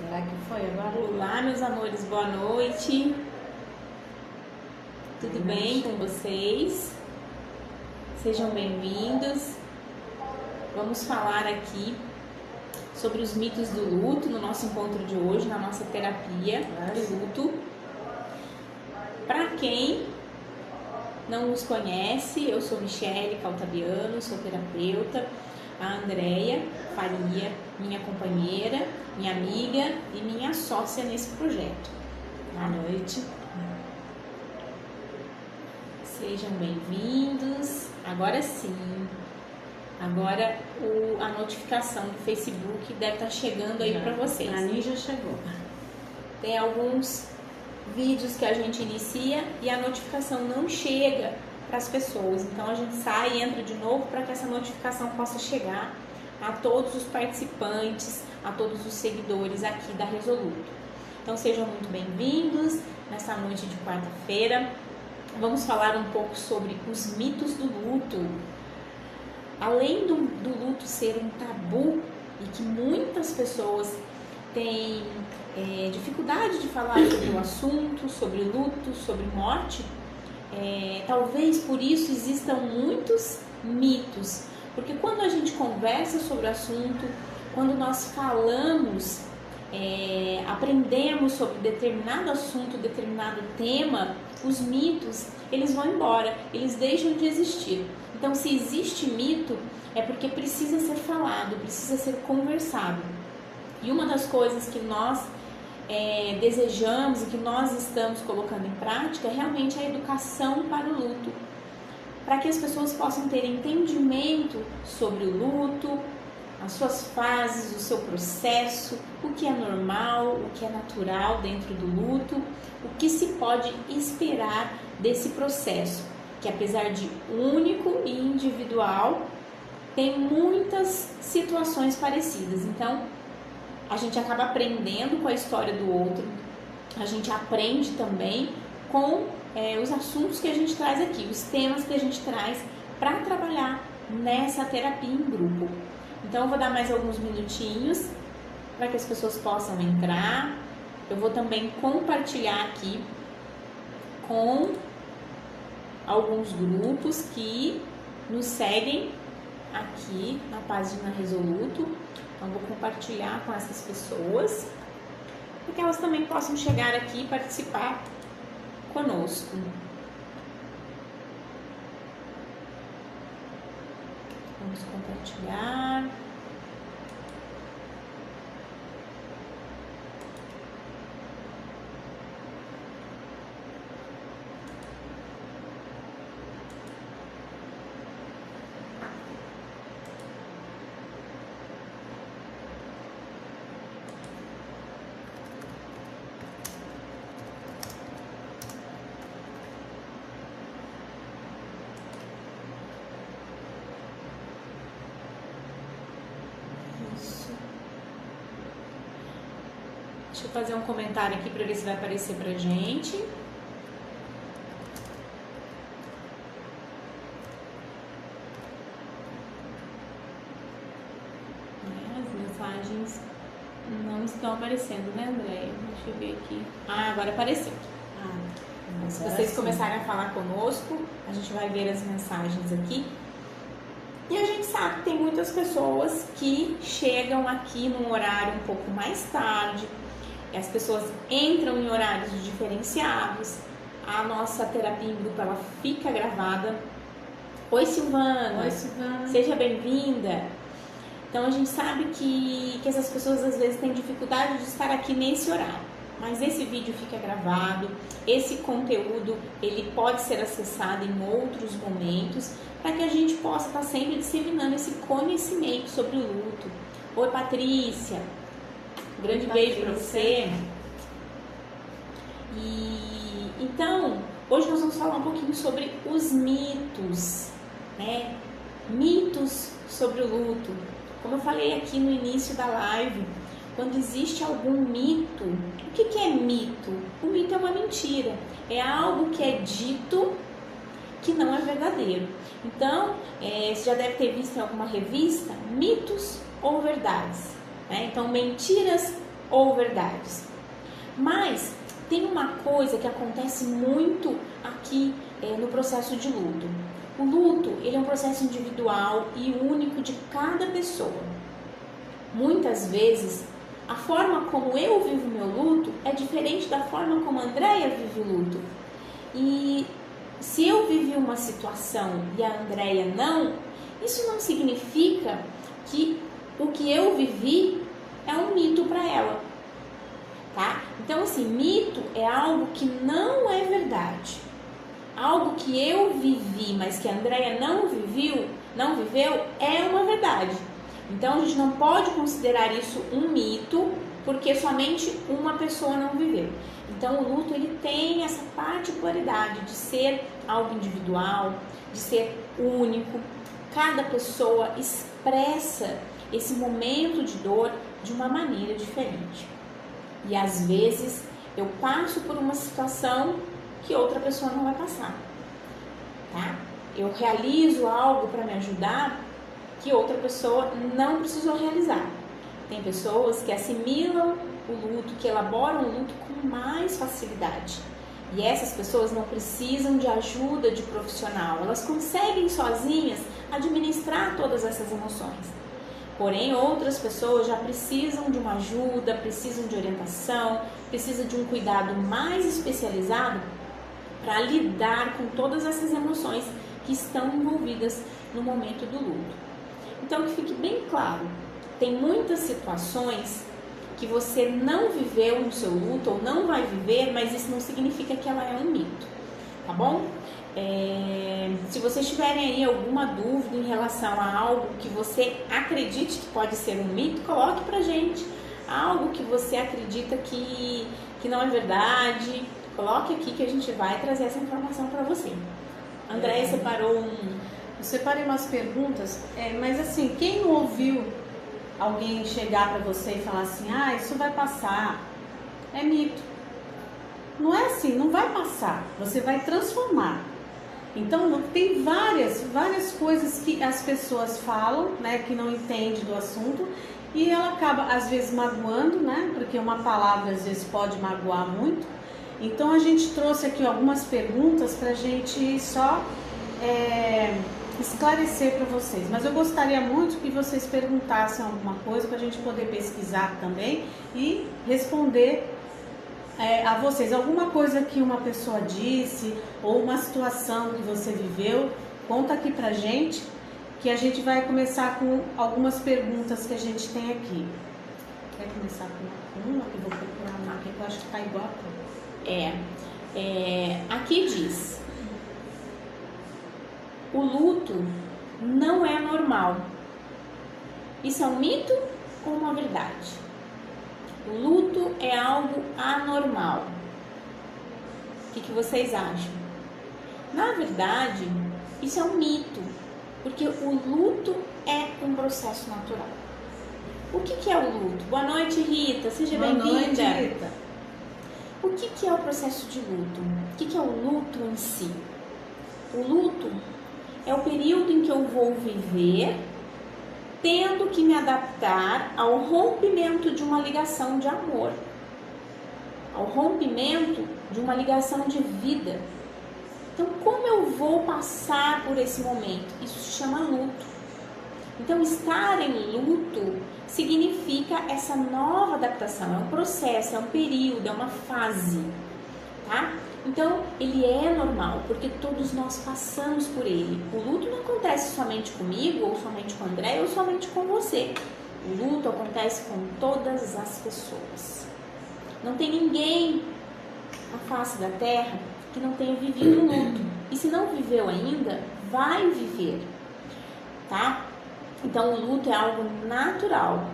Será que foi agora? Olá, meus amores, boa noite. Tudo bem com vocês? Sejam bem-vindos. Vamos falar aqui sobre os mitos do luto no nosso encontro de hoje, na nossa terapia do luto. Para quem não nos conhece, eu sou Michele Caltabiano, sou terapeuta. A Andréia Faria, minha companheira, minha amiga e minha sócia nesse projeto. Boa noite. Sejam bem-vindos. Agora sim. Agora a notificação do Facebook deve estar chegando aí para vocês. A mim já chegou. Tem alguns vídeos que a gente inicia e a notificação não chega para as pessoas. Então a gente sai e entra de novo para que essa notificação possa chegar a todos os participantes, a todos os seguidores aqui da Resoluto. Então sejam muito bem-vindos nessa noite de quarta-feira. Vamos falar um pouco sobre os mitos do luto. Além do luto ser um tabu e que muitas pessoas têm dificuldade de falar sobre o assunto, sobre luto, sobre morte, talvez por isso existam muitos mitos, porque quando a gente conversa sobre o assunto, quando nós falamos, aprendemos sobre determinado assunto, determinado tema, os mitos, eles vão embora, eles deixam de existir. Então, se existe mito, é porque precisa ser falado, precisa ser conversado. E uma das coisas que nós desejamos e que nós estamos colocando em prática é realmente a educação para o luto, para que as pessoas possam ter entendimento sobre o luto, as suas fases, o seu processo, o que é normal, o que é natural dentro do luto, o que se pode esperar desse processo, que apesar de único e individual, tem muitas situações parecidas. Então, a gente acaba aprendendo com a história do outro, a gente aprende também com os assuntos que a gente traz aqui, os temas que a gente traz para trabalhar nessa terapia em grupo. Então, eu vou dar mais alguns minutinhos para que as pessoas possam entrar. Eu vou também compartilhar aqui com alguns grupos que nos seguem aqui na página Resoluto. Então, vou compartilhar com essas pessoas para que elas também possam chegar aqui e participar conosco. Vamos compartilhar. Deixa eu fazer um comentário aqui para ver se vai aparecer pra gente. As mensagens não estão aparecendo, né, Andréia? Deixa eu ver aqui. Agora apareceu. Se vocês começarem a falar conosco, a gente vai ver as mensagens aqui. E a gente sabe que tem muitas pessoas que chegam aqui num horário um pouco mais tarde. As pessoas entram em horários diferenciados. A nossa terapia em grupo, ela fica gravada. Oi, Silvana. Oi, Silvana. Seja bem-vinda. Então, a gente sabe que essas pessoas, às vezes, têm dificuldade de estar aqui nesse horário. Mas esse vídeo fica gravado. Esse conteúdo, ele pode ser acessado em outros momentos, para que a gente possa estar sempre disseminando esse conhecimento sobre o luto. Oi, Patrícia. Um grande beijo para você. E então, hoje nós vamos falar um pouquinho sobre os mitos, né? Mitos sobre o luto. Como eu falei aqui no início da live, quando existe algum mito, o que é mito? O mito é uma mentira, é algo que é dito que não é verdadeiro. Então, você já deve ter visto em alguma revista mitos ou verdades, né? Então, mentiras ou verdades. Mas tem uma coisa que acontece muito aqui no processo de luto. O luto, ele é um processo individual e único de cada pessoa. Muitas vezes, a forma como eu vivo meu luto é diferente da forma como a Andréia vive o luto. E se eu vivi uma situação e a Andréia não, isso não significa que o que eu vivi é um mito para ela, tá? Então, assim, mito é algo que não é verdade. Algo que eu vivi, mas que a Andréia não viveu, é uma verdade. Então, a gente não pode considerar isso um mito, porque somente uma pessoa não viveu. Então, o luto, ele tem essa particularidade de ser algo individual, de ser único. Cada pessoa expressa esse momento de dor de uma maneira diferente. E às vezes eu passo por uma situação que outra pessoa não vai passar, tá? Eu realizo algo para me ajudar que outra pessoa não precisou realizar. Tem pessoas que assimilam o luto, que elaboram o luto com mais facilidade. E essas pessoas não precisam de ajuda de profissional, elas conseguem sozinhas administrar todas essas emoções. Porém, outras pessoas já precisam de uma ajuda, precisam de orientação, precisam de um cuidado mais especializado para lidar com todas essas emoções que estão envolvidas no momento do luto. Então, que fique bem claro, tem muitas situações que você não viveu no seu luto ou não vai viver, mas isso não significa que ela é um mito, tá bom? Se vocês tiverem aí alguma dúvida em relação a algo que você acredite que pode ser um mito, coloque pra gente. Algo que você acredita que não é verdade, coloque aqui que a gente vai trazer essa informação para você. Andréia separou Eu separei umas perguntas, mas assim, quem não ouviu alguém chegar para você e falar assim, isso vai passar, é mito. Não é assim, não vai passar, você vai transformar. Então, tem várias coisas que as pessoas falam, né, que não entendem do assunto, e ela acaba, às vezes, magoando, né, porque uma palavra, às vezes, pode magoar muito. Então, a gente trouxe aqui algumas perguntas para a gente só esclarecer para vocês. Mas eu gostaria muito que vocês perguntassem alguma coisa para a gente poder pesquisar também e responder a vocês. Alguma coisa que uma pessoa disse ou uma situação que você viveu, conta aqui pra gente, que a gente vai começar com algumas perguntas que a gente tem aqui. Quer começar com uma que eu vou procurar uma aqui, que eu acho que tá igual a aqui diz: o luto não é normal. Isso é um mito ou uma verdade? O luto é algo anormal. O que vocês acham? Na verdade, isso é um mito, porque o luto é um processo natural. O que é o luto? Boa noite, Rita. Seja bem-vinda. Boa noite, Rita. O que é o processo de luto? O que é o luto em si? O luto é o período em que eu vou viver tendo que me adaptar ao rompimento de uma ligação de amor, ao rompimento de uma ligação de vida. Então, como eu vou passar por esse momento? Isso se chama luto. Então, estar em luto significa essa nova adaptação, é um processo, é um período, é uma fase, tá? Então, ele é normal, porque todos nós passamos por ele. O luto não acontece somente comigo, ou somente com o André, ou somente com você. O luto acontece com todas as pessoas. Não tem ninguém na face da terra que não tenha vivido o luto. E se não viveu ainda, vai viver, tá? Então, o luto é algo natural.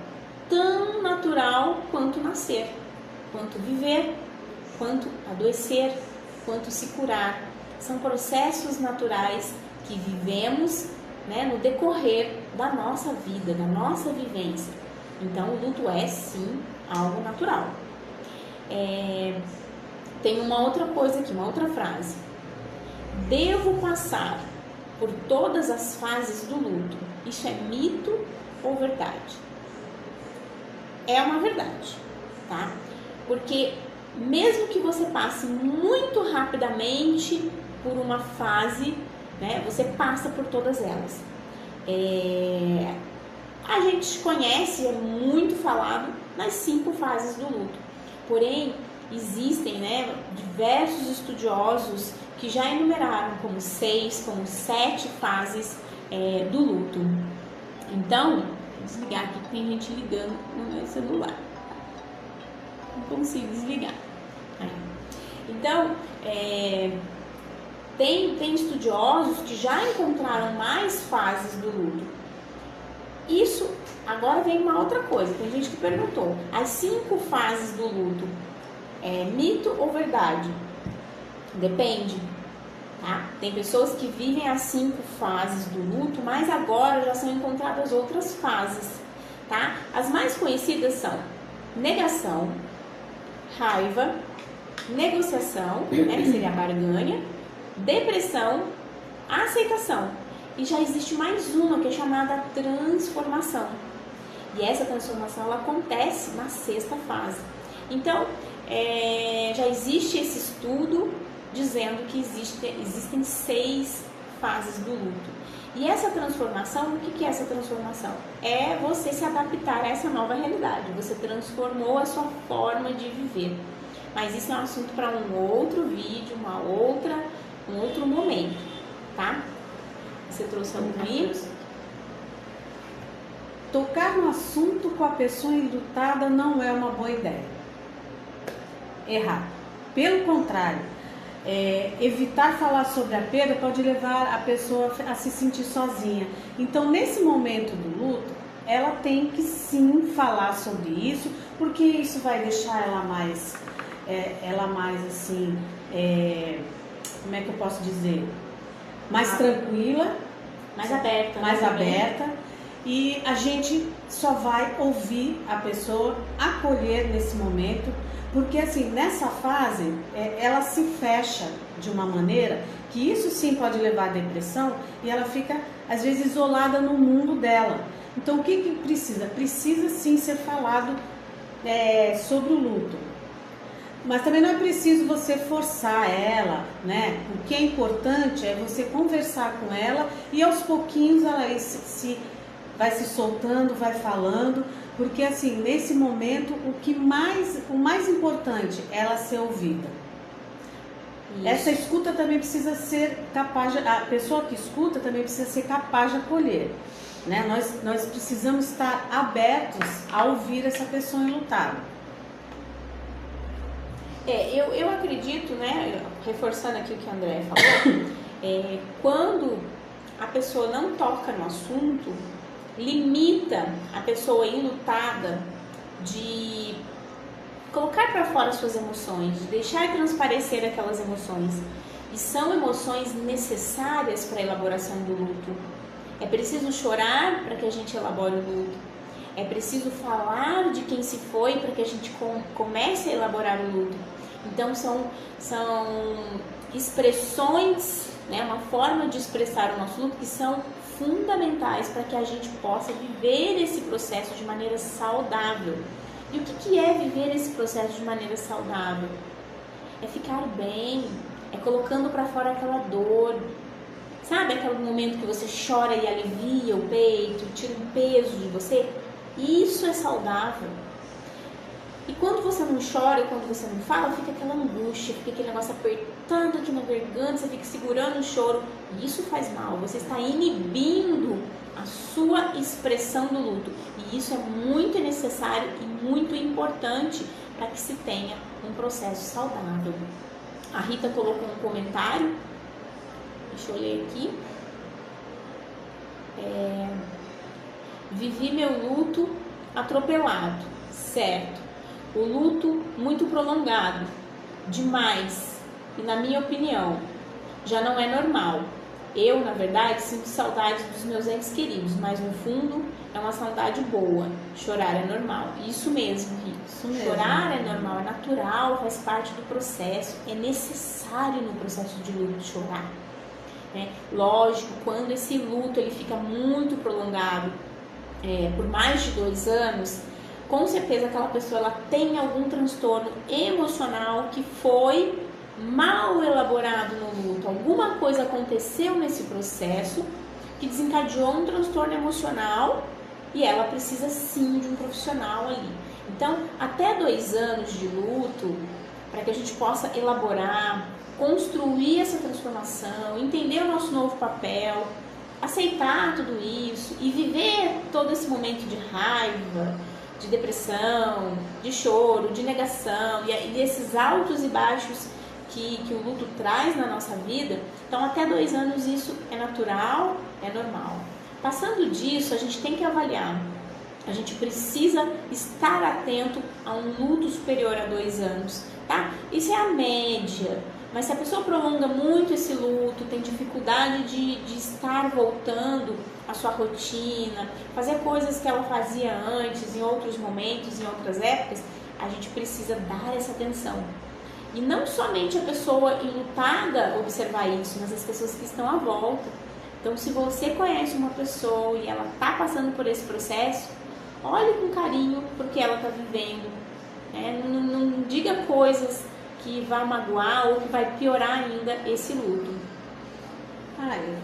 Tão natural quanto nascer, quanto viver, quanto adoecer, quanto se curar. São processos naturais que vivemos, né, no decorrer da nossa vida, da nossa vivência. Então, o luto é sim algo natural. Tem uma outra coisa aqui, uma outra frase. Devo passar por todas as fases do luto. Isso é mito ou verdade? É uma verdade. tá? Porque mesmo que você passe muito rapidamente por uma fase, né, você passa por todas elas. A gente conhece, é muito falado, nas 5 fases do luto. Porém, existem, né, diversos estudiosos que já enumeraram como 6, como 7 fases do luto. Então, vou desligar aqui que tem gente ligando no meu celular. Não consigo desligar. Então, tem estudiosos que já encontraram mais fases do luto. Isso, agora vem uma outra coisa, tem gente que perguntou, as 5 fases do luto, é mito ou verdade? Depende, tá? Tem pessoas que vivem as 5 fases do luto, mas agora já são encontradas outras fases, tá? As mais conhecidas são negação, raiva, negociação, né, que seria a barganha, depressão, aceitação. E já existe mais uma que é chamada transformação. E essa transformação ela acontece na 6ª fase. Então, já existe esse estudo dizendo que existem 6 fases do luto. E essa transformação, o que é essa transformação? É você se adaptar a essa nova realidade. Você transformou a sua forma de viver. Mas isso é um assunto para um outro vídeo, um outro momento, tá? Você trouxe algum aí? Tocar no assunto com a pessoa enlutada não é uma boa ideia. Errado. Pelo contrário, evitar falar sobre a perda pode levar a pessoa a se sentir sozinha. Então, nesse momento do luto, ela tem que sim falar sobre isso, porque isso vai deixar ela mais assim, como é que eu posso dizer? Mais tranquila, mais aberta, mais aberta, e a gente só vai ouvir a pessoa, acolher nesse momento, porque assim, nessa fase, ela se fecha de uma maneira que isso sim pode levar à depressão e ela fica, às vezes, isolada no mundo dela. Então, o que precisa? Precisa sim ser falado sobre o luto. Mas também não é preciso você forçar ela, né? O que é importante é você conversar com ela e aos pouquinhos ela vai se soltando, vai falando, porque assim, nesse momento, o mais importante é ela ser ouvida. Isso. Essa escuta também precisa ser capaz, a pessoa que escuta também precisa ser capaz de acolher, né? Nós precisamos estar abertos a ouvir essa pessoa enlutada. Eu acredito, né, reforçando aqui o que a Andréa falou, quando a pessoa não toca no assunto, limita a pessoa enlutada de colocar para fora suas emoções, de deixar transparecer aquelas emoções. E são emoções necessárias para a elaboração do luto. É preciso chorar para que a gente elabore o luto. É preciso falar de quem se foi para que a gente comece a elaborar o luto. Então são expressões, né, uma forma de expressar o nosso luto que são fundamentais para que a gente possa viver esse processo de maneira saudável. E o que é viver esse processo de maneira saudável? É ficar bem, é colocando para fora aquela dor. Sabe aquele momento que você chora e alivia o peito, tira um peso de você? Isso é saudável. E quando você não chora, quando você não fala, fica aquela angústia, fica aquele negócio apertando aqui na garganta, você fica segurando o choro. E isso faz mal, você está inibindo a sua expressão do luto. E isso é muito necessário e muito importante para que se tenha um processo saudável. A Rita colocou um comentário, deixa eu ler aqui. Vivi meu luto atropelado, certo? O luto muito prolongado, demais, e na minha opinião, já não é normal. Eu, na verdade, sinto saudade dos meus entes queridos, mas no fundo é uma saudade boa. Chorar é normal. Isso mesmo, Rita. Isso mesmo. Chorar é normal, é natural, faz parte do processo, é necessário no processo de luto chorar. Né? Lógico, quando esse luto ele fica muito prolongado, por mais de 2 anos, com certeza aquela pessoa ela tem algum transtorno emocional que foi mal elaborado no luto. Alguma coisa aconteceu nesse processo que desencadeou um transtorno emocional e ela precisa sim de um profissional ali. Então, até 2 anos de luto, para que a gente possa elaborar, construir essa transformação, entender o nosso novo papel, aceitar tudo isso e viver todo esse momento de raiva, de depressão, de choro, de negação e esses altos e baixos que o luto traz na nossa vida. Então, até 2 anos isso é natural, é normal. Passando disso, a gente tem que avaliar. A gente precisa estar atento a um luto superior a 2 anos, tá? Isso é a média. Mas se a pessoa prolonga muito esse luto, tem dificuldade de estar voltando à sua rotina, fazer coisas que ela fazia antes, em outros momentos, em outras épocas, a gente precisa dar essa atenção. E não somente a pessoa enlutada observar isso, mas as pessoas que estão à volta. Então, se você conhece uma pessoa e ela está passando por esse processo, olhe com carinho porque ela está vivendo. Né? Não diga coisas que vai magoar ou que vai piorar ainda esse luto.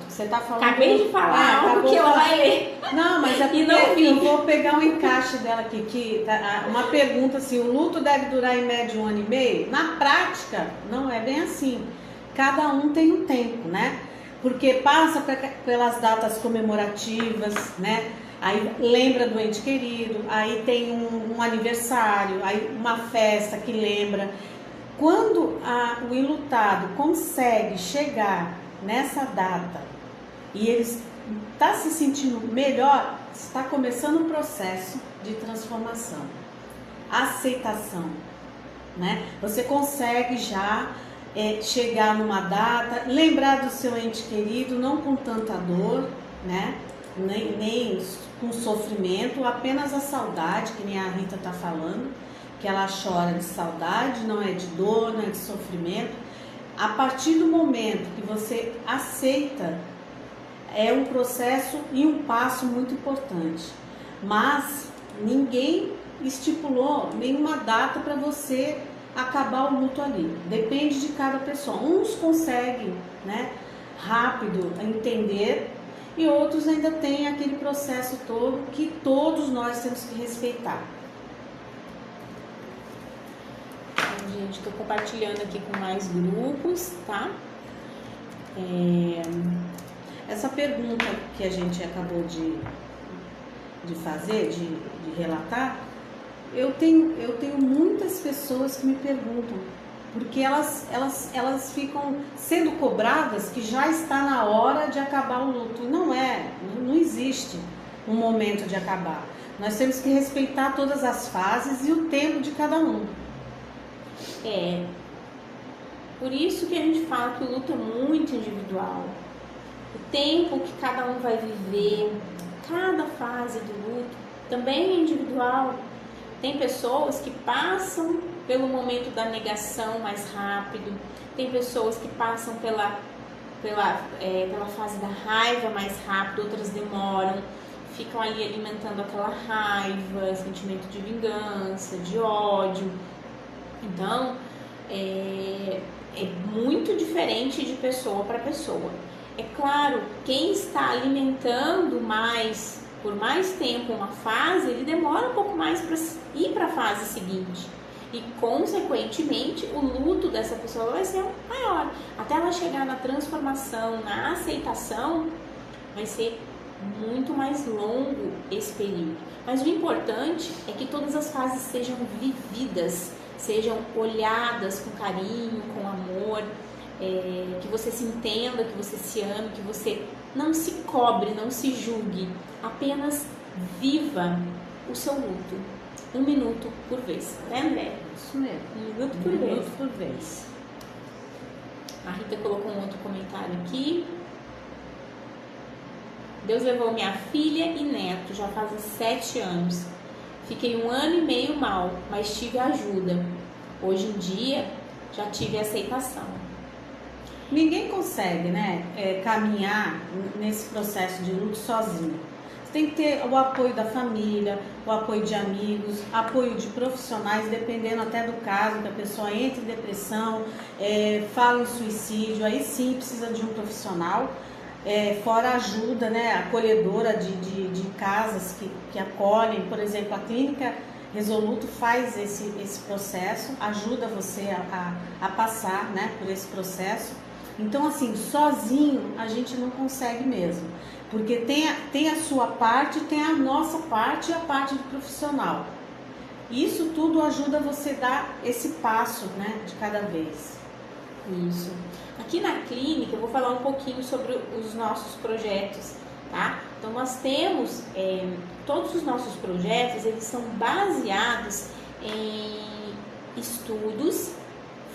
Você tá falando... Acabei de falar algo que ela vai ler. Não, mas é porque eu vou pegar um encaixe dela aqui, que uma pergunta assim, o luto deve durar em média 1 ano e meio? Na prática, não é bem assim. Cada um tem um tempo, né? Porque passa pelas datas comemorativas, né? Aí lembra do ente querido, aí tem um aniversário, aí uma festa que lembra. Quando o enlutado consegue chegar nessa data e ele está se sentindo melhor, está começando um processo de transformação, aceitação, né? Você consegue já chegar numa data, lembrar do seu ente querido, não com tanta dor, né? Nem com sofrimento, apenas a saudade, que nem a Rita está falando, que ela chora de saudade, não é de dor, não é de sofrimento. A partir do momento que você aceita, é um processo e um passo muito importante. Mas ninguém estipulou nenhuma data para você acabar o luto ali. Depende de cada pessoa. Uns conseguem, né, rápido entender e outros ainda têm aquele processo todo que todos nós temos que respeitar. Gente, estou compartilhando aqui com mais grupos, tá? Essa pergunta que a gente acabou de fazer, de relatar, eu tenho muitas pessoas que me perguntam, porque elas ficam sendo cobradas que já está na hora de acabar o luto. Não existe um momento de acabar. Nós temos que respeitar todas as fases e o tempo de cada um. Por isso que a gente fala que o luto é muito individual. O tempo que cada um vai viver, cada fase do luto também é individual. Tem pessoas que passam pelo momento da negação mais rápido, tem pessoas que passam pela fase da raiva mais rápido, outras demoram, ficam ali alimentando aquela raiva, sentimento de vingança, de ódio. Então, é muito diferente de pessoa para pessoa. É claro, quem está alimentando por mais tempo uma fase, ele demora um pouco mais para ir para a fase seguinte. E, consequentemente, o luto dessa pessoa vai ser maior. Até ela chegar na transformação, na aceitação, vai ser muito mais longo esse período. Mas o importante é que todas as fases sejam vividas, sejam olhadas com carinho, com amor, que você se entenda, que você se ame, que você não se cobre, não se julgue, apenas viva o seu luto, 1 minuto por vez, né, André? Isso mesmo, 1 minuto por vez. A Rita colocou um outro comentário aqui. Deus levou minha filha e neto, já fazem 7 anos. Fiquei 1 ano e meio mal, mas tive ajuda. Hoje em dia, já tive aceitação. Ninguém consegue, né, caminhar nesse processo de luto sozinho. tem que ter o apoio da família, o apoio de amigos, apoio de profissionais, dependendo até do caso, que a pessoa entra em depressão, fala em suicídio, aí sim precisa de um profissional. Fora a ajuda, né, acolhedora de casas que acolhem, por exemplo, a Clínica Resoluto faz esse processo, ajuda você a passar, né, por esse processo. Então, assim, sozinho a gente não consegue mesmo, porque tem a sua parte, tem a nossa parte e a parte do profissional. Isso tudo ajuda você a dar esse passo, né, de cada vez. Isso. Aqui na clínica eu vou falar um pouquinho sobre os nossos projetos, tá? Então nós temos, todos os nossos projetos, eles são baseados em estudos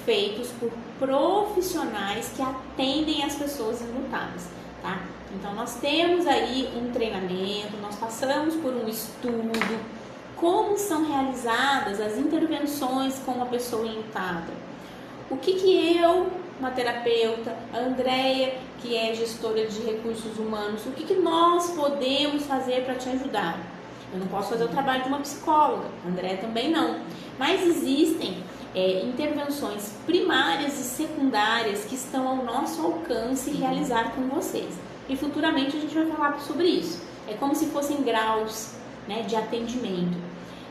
feitos por profissionais que atendem as pessoas enlutadas, tá? Então nós temos aí um treinamento, nós passamos por um estudo, como são realizadas as intervenções com uma pessoa enlutada. O que eu, uma terapeuta, a Andréia, que é gestora de recursos humanos, o que nós podemos fazer para te ajudar? Eu não posso fazer o trabalho de uma psicóloga, a Andréia também não, mas existem intervenções primárias e secundárias que estão ao nosso alcance realizar com vocês. E futuramente a gente vai falar sobre isso. É como se fossem graus, né, de atendimento.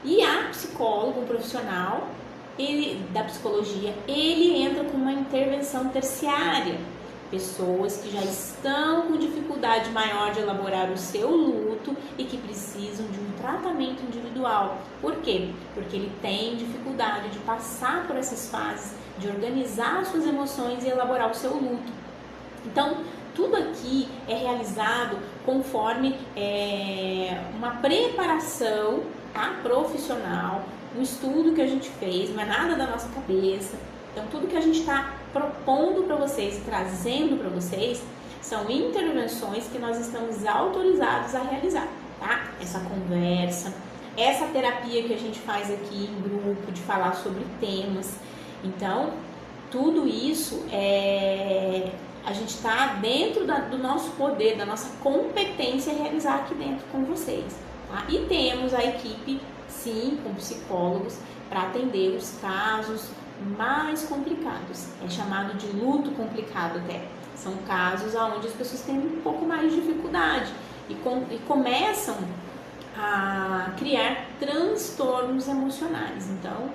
E a psicóloga, o profissional da psicologia, ele entra com uma intervenção terciária. Pessoas que já estão com dificuldade maior de elaborar o seu luto e que precisam de um tratamento individual. Por quê? Porque ele tem dificuldade de passar por essas fases, de organizar suas emoções e elaborar o seu luto. Então, tudo aqui é realizado conforme uma preparação, tá, profissional, um estudo que a gente fez, não é nada da nossa cabeça. Então, tudo que a gente está propondo para vocês, trazendo para vocês, são intervenções que nós estamos autorizados a realizar, tá? Essa conversa, essa terapia que a gente faz aqui em grupo, de falar sobre temas. Então, tudo isso a gente está dentro do nosso poder, da nossa competência realizar aqui dentro com vocês, tá? E temos a equipe, sim, com psicólogos, para atender os casos mais complicados. É chamado de luto complicado até. São casos onde as pessoas têm um pouco mais de dificuldade e começam a criar transtornos emocionais. Então,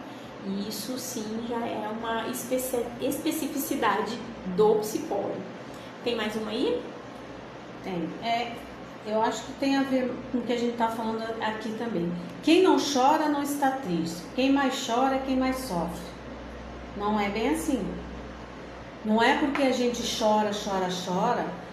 isso sim já é uma especificidade do psicólogo. Tem mais uma aí? Tem. Eu acho que tem a ver com o que a gente está falando aqui também. Quem não chora não está triste. Quem mais chora é quem mais sofre. Não é bem assim. Não é porque a gente chora,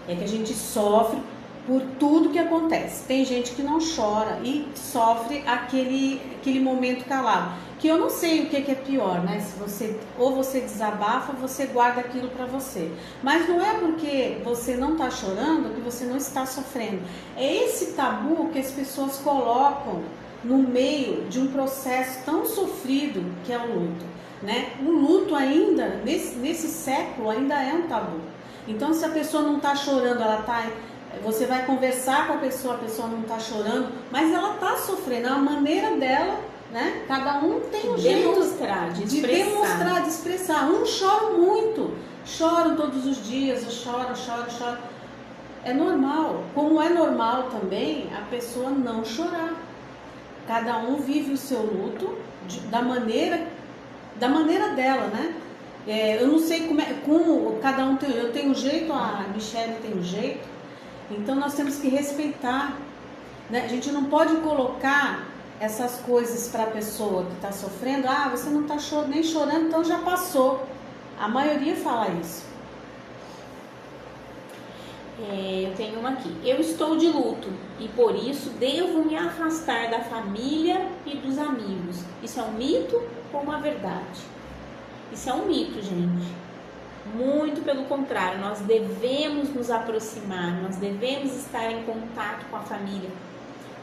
é que a gente sofre por tudo que acontece. Tem gente que não chora e sofre aquele momento calado. Que eu não sei o que é pior, né? Se você desabafa, você guarda aquilo para você. Mas não é porque você não está chorando que você não está sofrendo. É esse tabu que as pessoas colocam no meio de um processo tão sofrido que é o luto, né? O luto ainda, nesse século, ainda é um tabu. Então, se a pessoa não está chorando, você vai conversar com a pessoa não está chorando, mas ela está sofrendo, a maneira dela, né? Cada um tem um jeito de demonstrar, de expressar. Uns choram muito, choram todos os dias, choram. É normal, como é normal também a pessoa não chorar. Cada um vive o seu luto da maneira dela, né? Eu não sei como cada um tem. Eu tenho um jeito, a Michelle tem um jeito. Então nós temos que respeitar, né? A gente não pode colocar essas coisas para a pessoa que está sofrendo. Você não está nem chorando, então já passou. A maioria fala isso. Eu tenho uma aqui. Eu estou de luto e por isso devo me afastar da família e dos amigos. Isso é um mito ou uma verdade? Isso é um mito, gente. Muito pelo contrário, nós devemos nos aproximar, nós devemos estar em contato com a família.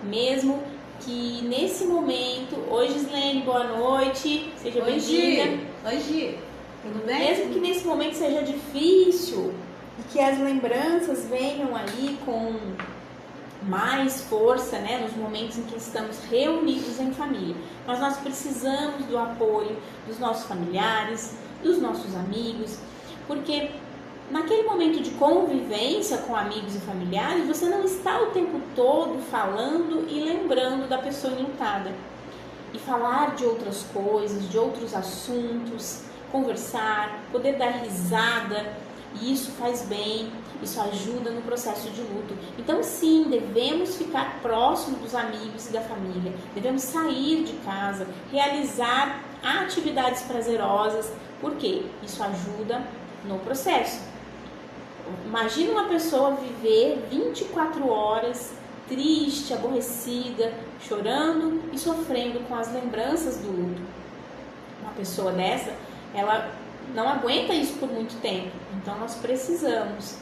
Mesmo que nesse momento... Oi, Gislene, boa noite, seja bem-vinda. Oi, Gi, tudo bem? Mesmo que nesse momento seja difícil e que as lembranças venham ali com mais força, né, nos momentos em que estamos reunidos em família. Mas nós precisamos do apoio dos nossos familiares, dos nossos amigos, porque naquele momento de convivência com amigos e familiares, você não está o tempo todo falando e lembrando da pessoa enlutada. E falar de outras coisas, de outros assuntos, conversar, poder dar risada, e isso faz bem, isso ajuda no processo de luto. Então sim, devemos ficar próximo dos amigos e da família, devemos sair de casa, realizar atividades prazerosas, porque isso ajuda no processo. Imagina uma pessoa viver 24 horas triste, aborrecida, chorando e sofrendo com as lembranças do luto. Uma pessoa dessa, ela não aguenta isso por muito tempo. Então nós precisamos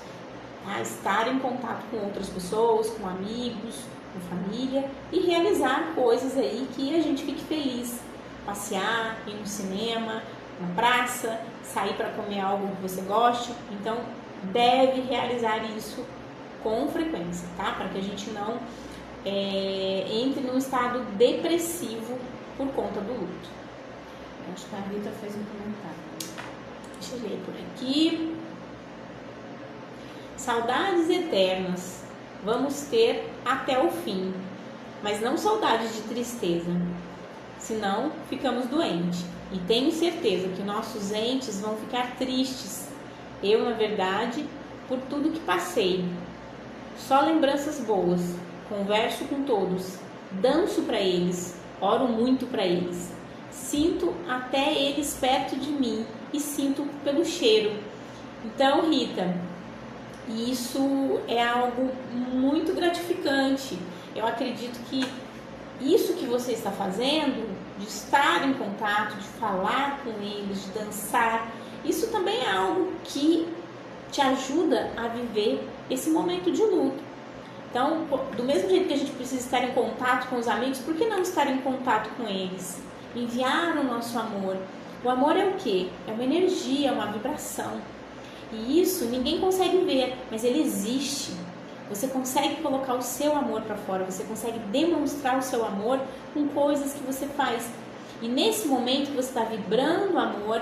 estar em contato com outras pessoas, com amigos, com família e realizar coisas aí que a gente fique feliz. Passear, ir no cinema, na praça, sair para comer algo que você goste. Então deve realizar isso com frequência, tá? Para que a gente não entre num estado depressivo por conta do luto. Acho que a Rita fez um comentário. Deixa eu ler por aqui. Saudades eternas vamos ter até o fim, mas não saudades de tristeza, senão ficamos doentes. E tenho certeza que nossos entes vão ficar tristes. Eu, na verdade, por tudo que passei. Só lembranças boas. Converso com todos, danço para eles, oro muito para eles. Sinto até eles perto de mim e sinto pelo cheiro. Então, Rita, isso é algo muito gratificante. Eu acredito que isso que você está fazendo, de estar em contato, de falar com eles, de dançar, isso também é algo que te ajuda a viver esse momento de luto. Então, do mesmo jeito que a gente precisa estar em contato com os amigos, por que não estar em contato com eles? Enviar o nosso amor. O amor é o quê? É uma energia, uma vibração. E isso ninguém consegue ver, mas ele existe. Você consegue colocar o seu amor para fora, você consegue demonstrar o seu amor com coisas que você faz. E nesse momento que você está vibrando amor,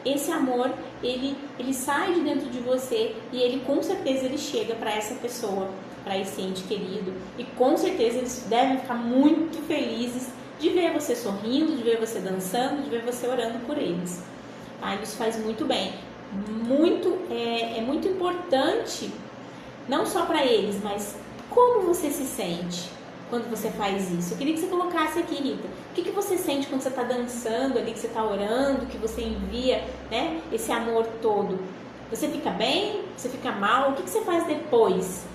esse amor, ele sai de dentro de você e ele com certeza ele chega para essa pessoa, para esse ente querido. E com certeza eles devem ficar muito felizes de ver você sorrindo, de ver você dançando, de ver você orando por eles. Tá? Isso faz muito bem. É muito importante, não só para eles, mas como você se sente quando você faz isso. Eu queria que você colocasse aqui, Rita, o que você sente quando você está dançando ali, que você está orando, que você envia, né, esse amor todo. Você fica bem? Você fica mal? O que você faz depois?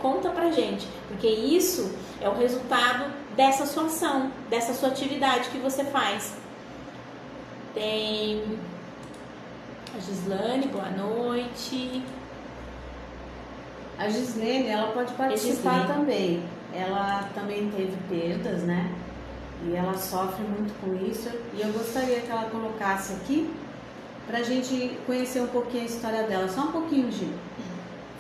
Conta pra gente, porque isso é o resultado dessa sua ação, dessa sua atividade que você faz. Tem a Gislane, boa noite. A Gislene, ela pode participar também. Ela também teve perdas, né? E ela sofre muito com isso. E eu gostaria que ela colocasse aqui pra gente conhecer um pouquinho a história dela. Só um pouquinho, Gi.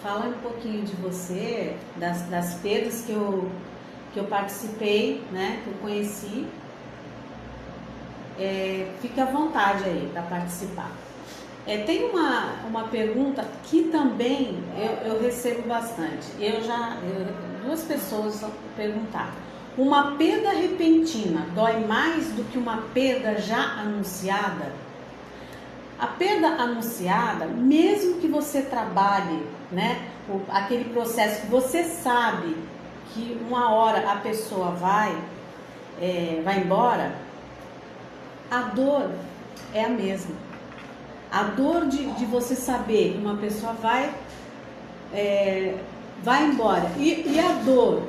Fala um pouquinho de você, das perdas que eu participei, né? Que eu conheci. Fique à vontade aí para participar. Tem uma pergunta que também eu recebo bastante. Duas pessoas perguntaram. Uma perda repentina dói mais do que uma perda já anunciada? A perda anunciada, mesmo que você trabalhe, né, aquele processo que você sabe que uma hora a pessoa vai embora, a dor é a mesma. A dor de você saber que uma pessoa vai embora e a dor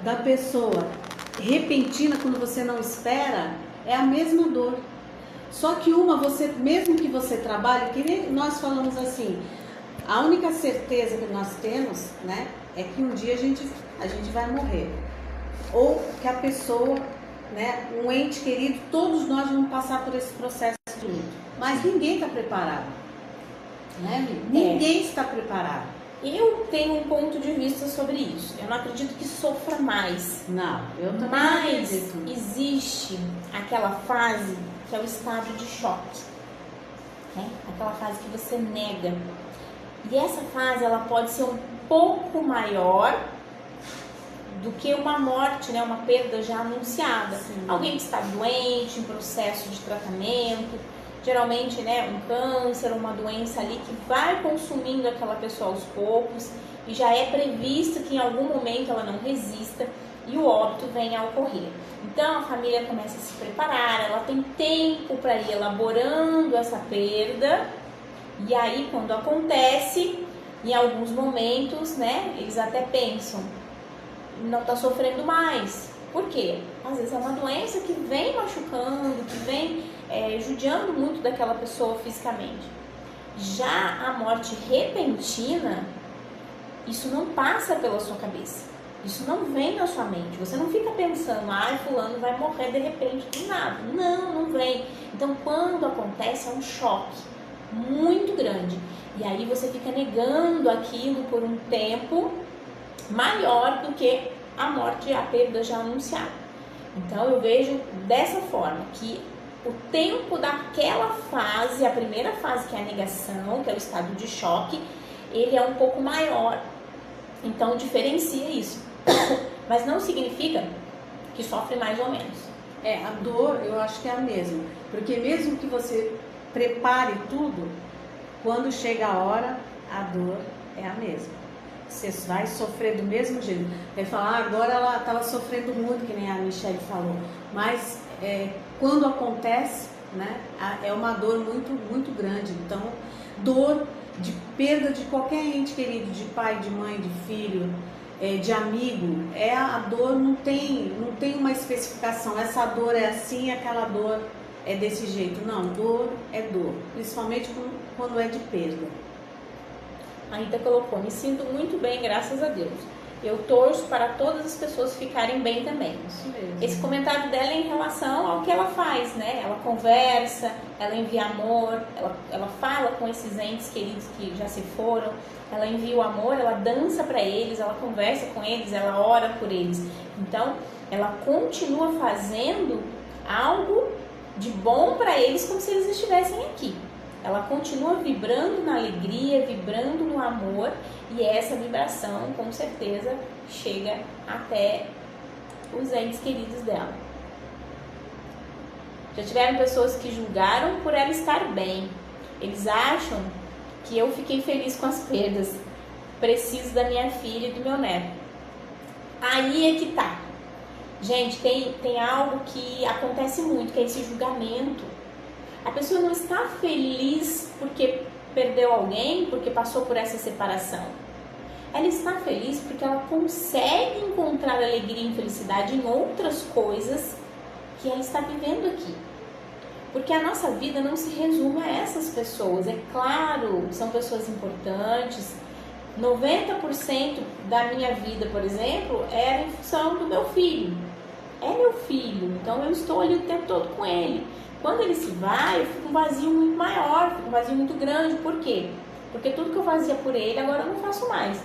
da pessoa repentina quando você não espera é a mesma dor. Só que mesmo que você trabalhe, que nem nós falamos assim, a única certeza que nós temos, né, é que um dia a gente vai morrer. Ou que a pessoa, né, um ente querido, todos nós vamos passar por esse processo de luto. Mas ninguém está preparado, né? Ninguém está preparado. Eu tenho um ponto de vista sobre isso. Eu não acredito que sofra mais. Não, eu também não Mas acredito. existe aquela fase que é o estado de choque, né? Aquela fase que você nega. E essa fase ela pode ser um pouco maior do que uma morte, né? Uma perda já anunciada. Sim. Alguém que está doente, em processo de tratamento, geralmente, né, um câncer, uma doença ali que vai consumindo aquela pessoa aos poucos e já é previsto que em algum momento ela não resista e o óbito venha a ocorrer. Então a família começa a se preparar, ela tem tempo para ir elaborando essa perda e aí quando acontece, em alguns momentos, né, eles até pensam, não está sofrendo mais. Por quê? Às vezes é uma doença que vem machucando, que vem judiando muito daquela pessoa fisicamente. Já a morte repentina, isso não passa pela sua cabeça. Isso não vem na sua mente. Você não fica pensando, fulano vai morrer de repente do nada. Não, não vem. Então, quando acontece, é um choque muito grande. E aí você fica negando aquilo por um tempo maior do que a morte e a perda já anunciada. Então, eu vejo dessa forma, que o tempo daquela fase, a primeira fase que é a negação, que é o estado de choque, ele é um pouco maior. Então, diferencia isso. Mas não significa que sofre mais ou menos. A dor eu acho que é a mesma. Porque mesmo que você prepare tudo, quando chega a hora, a dor é a mesma. Você vai sofrer do mesmo jeito. Vai falar, agora ela estava sofrendo muito, que nem a Michelle falou. Mas quando acontece, né, é uma dor muito, muito grande. Então, dor de perda de qualquer ente querido, de pai, de mãe, de filho, de amigo, a dor não tem uma especificação. Essa dor é assim, aquela dor é desse jeito. Não, dor é dor, principalmente quando é de perda. A Rita colocou, me sinto muito bem, graças a Deus. Eu torço para todas as pessoas ficarem bem também. Isso mesmo. Esse comentário dela é em relação ao que ela faz, né? Ela conversa, ela envia amor, ela fala com esses entes queridos que já se foram, ela envia o amor, ela dança para eles, ela conversa com eles, ela ora por eles. Então, ela continua fazendo algo de bom para eles como se eles estivessem aqui. Ela continua vibrando na alegria, vibrando no amor, e essa vibração, com certeza, chega até os entes queridos dela. Já tiveram pessoas que julgaram por ela estar bem. Eles acham que eu fiquei feliz com as perdas. Preciso da minha filha e do meu neto. Aí é que tá. Gente, tem algo que acontece muito, que é esse julgamento. A pessoa não está feliz porque perdeu alguém, porque passou por essa separação. Ela está feliz porque ela consegue encontrar alegria e felicidade em outras coisas que ela está vivendo aqui. Porque a nossa vida não se resume a essas pessoas. É claro, são pessoas importantes. 90% da minha vida, por exemplo, era em função do meu filho. É meu filho, então eu estou ali o tempo todo com ele. Quando ele se vai, eu fico um vazio muito maior, fico um vazio muito grande. Por quê? Porque tudo que eu fazia por ele, agora eu não faço mais.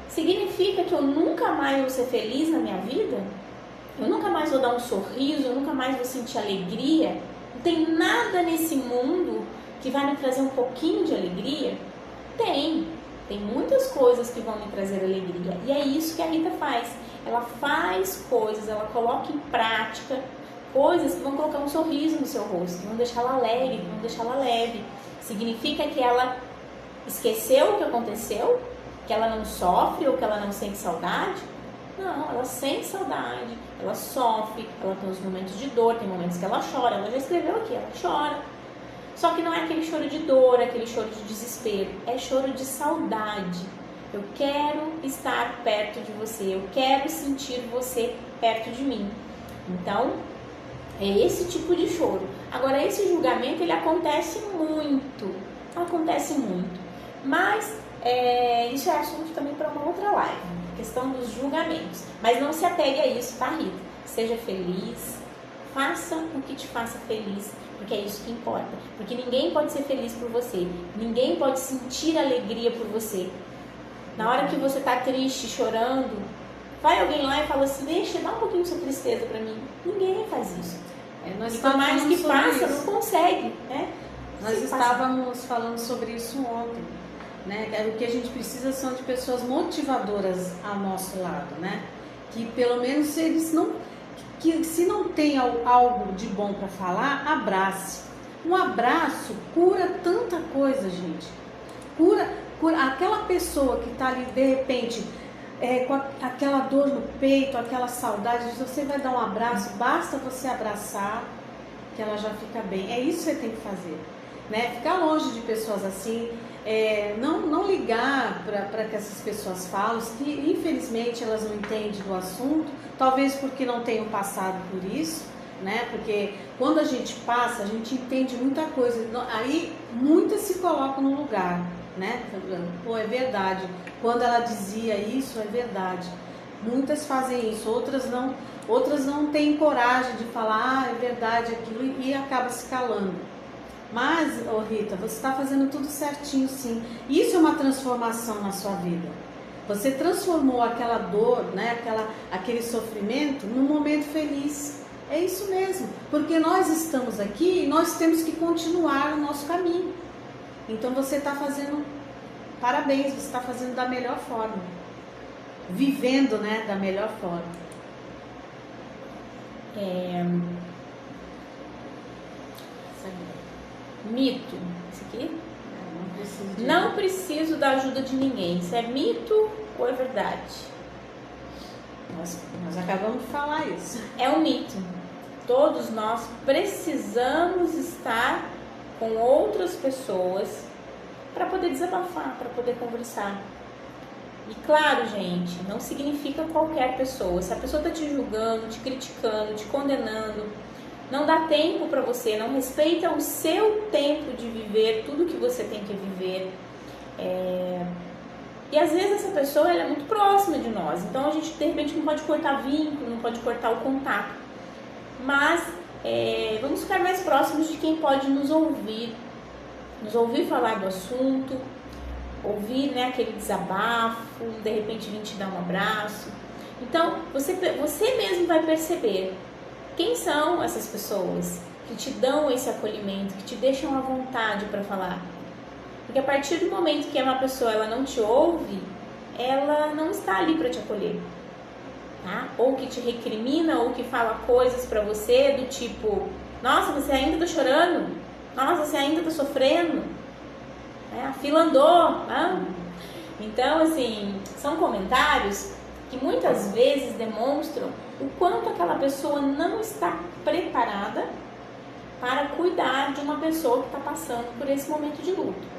Significa que eu nunca mais vou ser feliz na minha vida? Eu nunca mais vou dar um sorriso, eu nunca mais vou sentir alegria? Não tem nada nesse mundo que vai me trazer um pouquinho de alegria? Tem muitas coisas que vão me trazer alegria. E é isso que a Rita faz. Ela faz coisas, ela coloca em prática coisas que vão colocar um sorriso no seu rosto, que vão deixar ela alegre, que vão deixar ela leve. Significa que ela esqueceu o que aconteceu? Que ela não sofre ou que ela não sente saudade? Não, ela sente saudade, ela sofre, ela tem os momentos de dor, tem momentos que ela chora, ela já escreveu aqui, ela chora. Só que não é aquele choro de dor, aquele choro de desespero, é choro de saudade. Eu quero estar perto de você, eu quero sentir você perto de mim. Então, é esse tipo de choro. Agora, esse julgamento, ele acontece muito. Mas, isso é assunto também para uma outra live. Questão dos julgamentos. Mas não se apegue a isso, tá, Rita? Seja feliz. Faça o que te faça feliz. Porque é isso que importa. Porque ninguém pode ser feliz por você. Ninguém pode sentir alegria por você. Na hora que você tá triste, chorando, vai alguém lá e fala assim, deixa, dá um pouquinho de sua tristeza pra mim. Ninguém faz isso. Nós E por mais que passa, não consegue, né? Nós estávamos falando sobre isso ontem, né? O que a gente precisa são de pessoas motivadoras ao nosso lado, né? Que pelo menos eles não... que se não tem algo de bom para falar, abrace. Um abraço cura tanta coisa, gente. Cura aquela pessoa que está ali de repente com aquela dor no peito, aquela saudade. Você vai dar um abraço, basta você abraçar que ela já fica bem. É isso que você tem que fazer, né? Ficar longe de pessoas assim, não ligar para que essas pessoas falam, que infelizmente elas não entendem do assunto, talvez porque não tenham passado por isso, né? Porque quando a gente passa, a gente entende muita coisa, aí muitas se colocam no lugar, né? Pô, é verdade, quando ela dizia isso, é verdade. Muitas fazem isso, outras não têm coragem de falar, é verdade aquilo, e acaba se calando. Mas, Rita, você está fazendo tudo certinho, sim. Isso é uma transformação na sua vida. Você transformou aquela dor, né, aquele sofrimento num momento feliz. É isso mesmo, porque nós estamos aqui e nós temos que continuar o nosso caminho. Então você está fazendo, parabéns, você está fazendo da melhor forma. Vivendo, né, da melhor forma. Mito. Isso aqui? Não preciso da ajuda de ninguém. Isso é mito ou é verdade? Nós acabamos de falar isso. É um mito. Todos nós precisamos estar com outras pessoas para poder desabafar, para poder conversar. E claro, gente, não significa qualquer pessoa. Se a pessoa está te julgando, te criticando, te condenando, não dá tempo para você, não respeita o seu tempo de viver tudo que você tem que viver. E às vezes essa pessoa ela é muito próxima de nós, então a gente de repente não pode cortar vínculo, não pode cortar o contato. Mas vamos ficar mais próximos de quem pode nos ouvir falar do assunto, ouvir, né, aquele desabafo, de repente vir te dar um abraço. Então você mesmo vai perceber quem são essas pessoas que te dão esse acolhimento, que te deixam à vontade para falar. Porque a partir do momento que uma pessoa ela não te ouve, ela não está ali para te acolher. Tá? Ou que te recrimina, ou que fala coisas para você do tipo, nossa, você ainda tá chorando? Nossa, você ainda tá sofrendo? A fila andou. Né? Então, assim, são comentários que muitas vezes demonstram o quanto aquela pessoa não está preparada para cuidar de uma pessoa que está passando por esse momento de luto.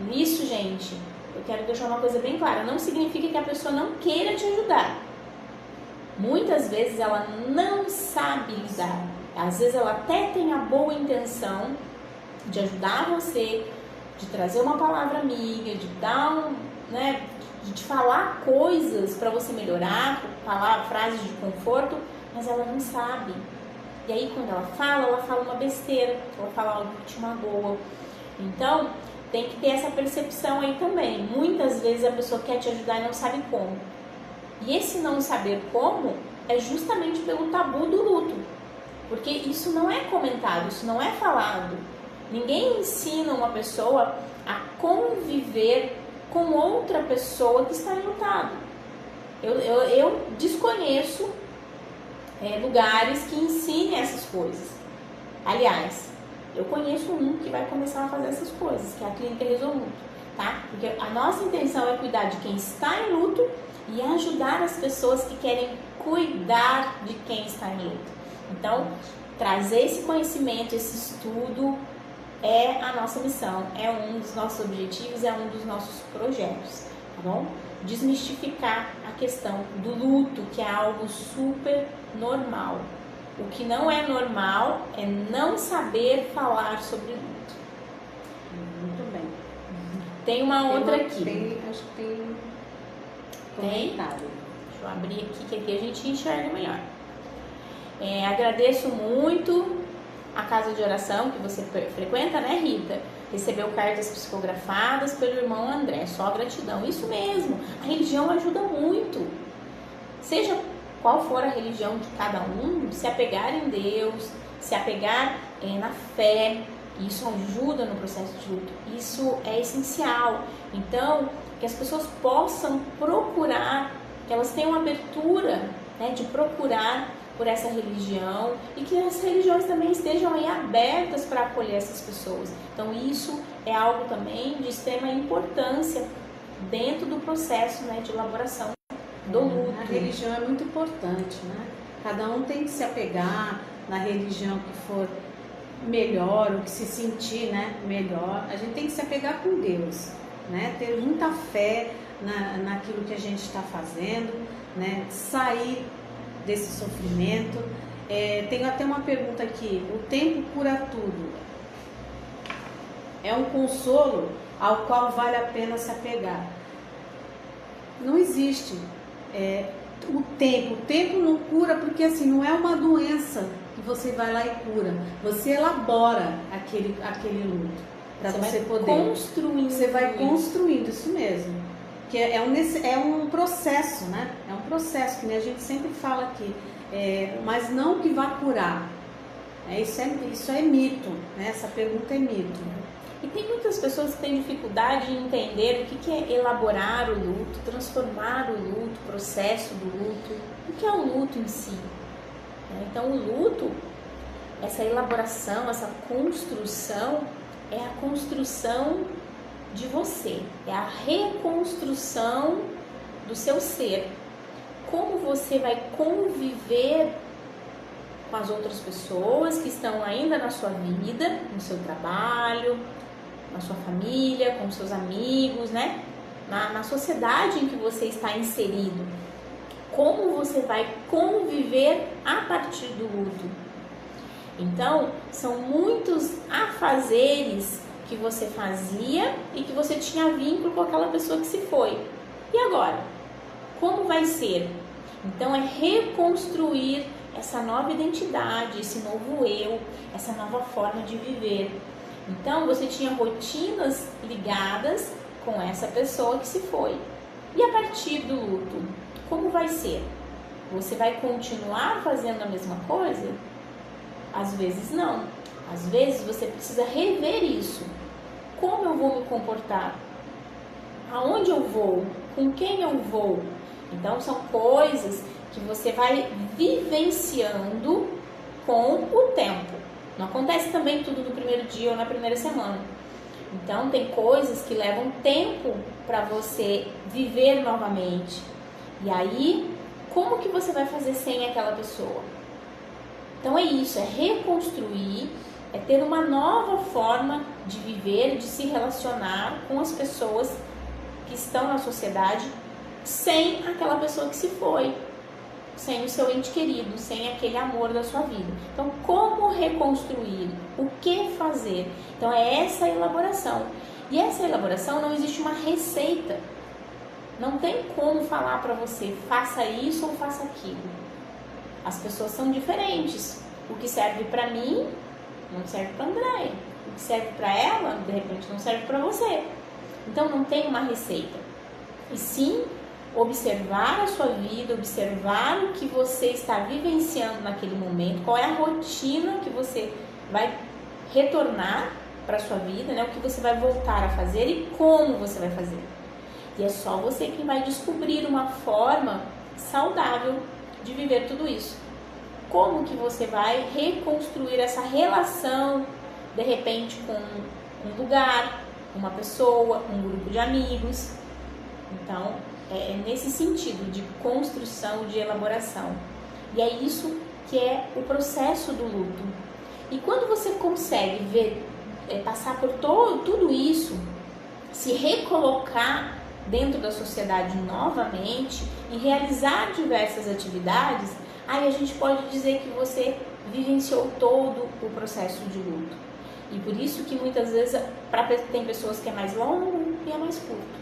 Nisso, gente, eu quero deixar uma coisa bem clara, não significa que a pessoa não queira te ajudar. Muitas vezes ela não sabe lidar. Às vezes ela até tem a boa intenção de ajudar você, de trazer uma palavra amiga, de dar de te falar coisas para você melhorar, falar frases de conforto, mas ela não sabe. E aí quando ela fala uma besteira, ela fala algo que te magoa. Então, tem que ter essa percepção aí também. Muitas vezes a pessoa quer te ajudar e não sabe como. E esse não saber como é justamente pelo tabu do luto. Porque isso não é comentado, isso não é falado. Ninguém ensina uma pessoa a conviver com outra pessoa que está enlutada. Eu desconheço lugares que ensinem essas coisas. Aliás, eu conheço um que vai começar a fazer essas coisas, que é a Clínica Resoluto, tá? Porque a nossa intenção é cuidar de quem está em luto e ajudar as pessoas que querem cuidar de quem está em luto. Então, trazer esse conhecimento, esse estudo é a nossa missão, é um dos nossos objetivos, é um dos nossos projetos, tá bom? Desmistificar a questão do luto, que é algo super normal. O que não é normal é não saber falar sobre luto. Muito bem. Tem uma outra aqui. Acho que tem comentário. Deixa eu abrir aqui, que aqui a gente enxerga melhor. Agradeço muito a casa de oração que você frequenta, né, Rita? recebeu cartas psicografadas pelo irmão André, só gratidão. Isso mesmo, a religião ajuda muito. Seja qual for a religião de cada um, se apegar em Deus, se apegar na fé, isso ajuda no processo de luto. Isso é essencial. Então, que as pessoas possam procurar, que elas tenham abertura, né, de procurar por essa religião e que as religiões também estejam aí abertas para acolher essas pessoas. Então isso é algo também de extrema importância dentro do processo, né, de elaboração do luto. A religião é muito importante, né? Cada um tem que se apegar na religião que for melhor, ou que se sentir, né, melhor. A gente tem que se apegar com Deus, né? Ter muita fé naquilo que a gente está fazendo, né? Sair desse sofrimento. Tenho até uma pergunta aqui: o tempo cura tudo? É um consolo ao qual vale a pena se apegar? Não existe o tempo não cura, porque assim, não é uma doença que você vai lá e cura. Você elabora aquele luto para você poder construindo. Você vai construindo, isso mesmo. Que é um processo, né? É um processo, que nem a gente sempre fala aqui, mas não que vá curar. Isso é mito, né? Essa pergunta é mito. E tem muitas pessoas que têm dificuldade em entender o que é elaborar o luto, transformar o luto, o processo do luto, o que é o luto em si. Então o luto, essa elaboração, essa construção, é a construção de você, é a reconstrução do seu ser. Como você vai conviver com as outras pessoas que estão ainda na sua vida, no seu trabalho, na sua família, com seus amigos, né? Na sociedade em que você está inserido. Como você vai conviver a partir do luto. Então, são muitos afazeres que você fazia e que você tinha vínculo com aquela pessoa que se foi. E agora? Como vai ser? Então, é reconstruir essa nova identidade, esse novo eu, essa nova forma de viver. Então, você tinha rotinas ligadas com essa pessoa que se foi. E a partir do luto, como vai ser? Você vai continuar fazendo a mesma coisa? Às vezes não. Às vezes você precisa rever isso. Como eu vou me comportar? Aonde eu vou? Com quem eu vou? Então, são coisas que você vai vivenciando com o tempo. Não acontece também tudo no primeiro dia ou na primeira semana. Então, tem coisas que levam tempo para você viver novamente. E aí, como que você vai fazer sem aquela pessoa? Então, é isso, é reconstruir, é ter uma nova forma de viver, de se relacionar com as pessoas que estão na sociedade sem aquela pessoa que se foi, sem o seu ente querido, sem aquele amor da sua vida. Então, como reconstruir? O que fazer? Então, é essa elaboração. E essa elaboração não existe uma receita. Não tem como falar para você, faça isso ou faça aquilo. As pessoas são diferentes. O que serve para mim não serve para a Andréia. O que serve para ela, de repente, não serve para você. Então, não tem uma receita. E sim, observar a sua vida, observar o que você está vivenciando naquele momento, qual é a rotina que você vai retornar para a sua vida, né? O que você vai voltar a fazer e como você vai fazer. E é só você quem vai descobrir uma forma saudável de viver tudo isso. Como que você vai reconstruir essa relação, de repente, com um lugar, uma pessoa, um grupo de amigos. Então, é nesse sentido de construção, de elaboração. E é isso que é o processo do luto. E quando você consegue ver, passar por tudo isso, se recolocar dentro da sociedade novamente e realizar diversas atividades, aí a gente pode dizer que você vivenciou todo o processo de luto. E por isso que muitas vezes tem pessoas que é mais longo e é mais curto.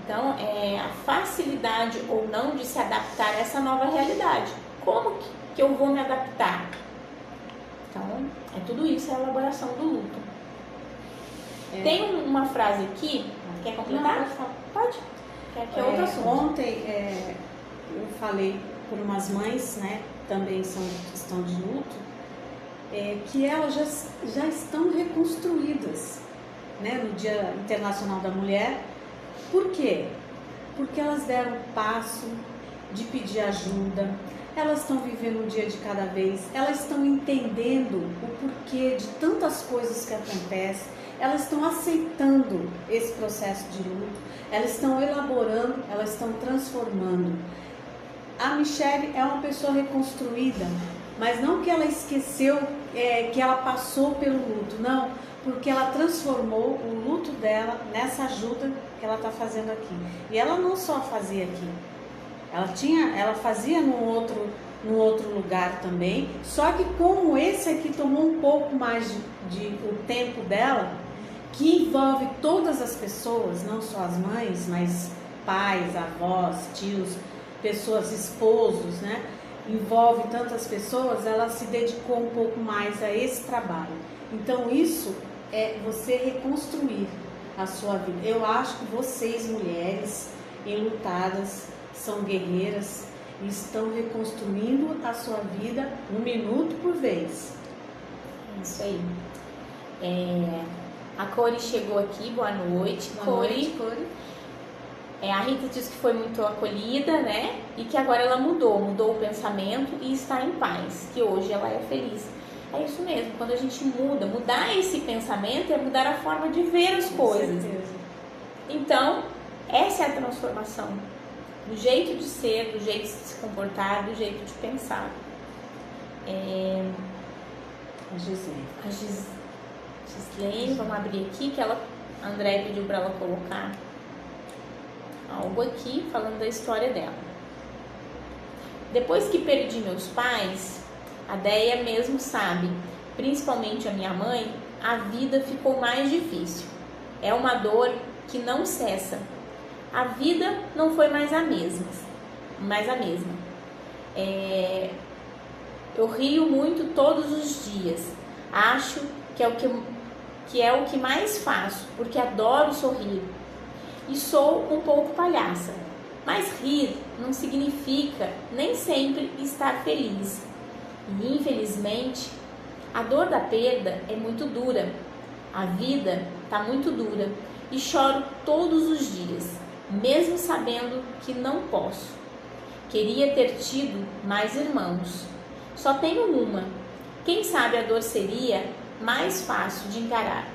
Então, a facilidade ou não de se adaptar a essa nova realidade. Como que eu vou me adaptar? Então, tudo isso é a elaboração do luto. Tem uma frase aqui, quer completar? Não, pode falar. Pode. Que é outro assunto. Ontem eu falei por umas mães, né, também estão de luto, que elas já estão reconstruídas, né, no Dia Internacional da Mulher. Por quê? Porque elas deram o passo de pedir ajuda, elas estão vivendo um dia de cada vez, elas estão entendendo o porquê de tantas coisas que acontecem, elas estão aceitando esse processo de luto, elas estão elaborando, elas estão transformando. A Michele é uma pessoa reconstruída, mas não que ela esqueceu que ela passou pelo luto, não, porque ela transformou o luto dela nessa ajuda que ela está fazendo aqui. E ela não só fazia aqui, ela fazia num outro lugar também, só que como esse aqui tomou um pouco mais o tempo dela, que envolve todas as pessoas, não só as mães, mas pais, avós, tios, pessoas, esposos, né? Envolve tantas pessoas, ela se dedicou um pouco mais a esse trabalho. Então isso é você reconstruir a sua vida. Eu acho que vocês, mulheres enlutadas, são guerreiras e estão reconstruindo a sua vida um minuto por vez. Isso aí. A Cori chegou aqui, boa noite. Boa noite, Cori. A Rita disse que foi muito acolhida, né? E que agora ela mudou o pensamento e está em paz, que hoje ela é feliz. É isso mesmo, quando a gente mudar esse pensamento é mudar a forma de ver as coisas. Certeza. Então, essa é a transformação. Do jeito de ser, do jeito de se comportar, do jeito de pensar. A Gisele. A Gislene, vamos abrir aqui, que a André pediu para ela colocar algo aqui, falando da história dela. Depois que perdi meus pais, a Deia mesmo sabe, principalmente a minha mãe, a vida ficou mais difícil. É uma dor que não cessa. A vida não foi mais a mesma. Eu rio muito todos os dias. Acho que é o que mais faço, porque adoro sorrir. E sou um pouco palhaça. Mas rir não significa nem sempre estar feliz. E infelizmente, a dor da perda é muito dura. A vida está muito dura e choro todos os dias, mesmo sabendo que não posso. Queria ter tido mais irmãos. Só tenho uma. Quem sabe a dor seria mais fácil de encarar.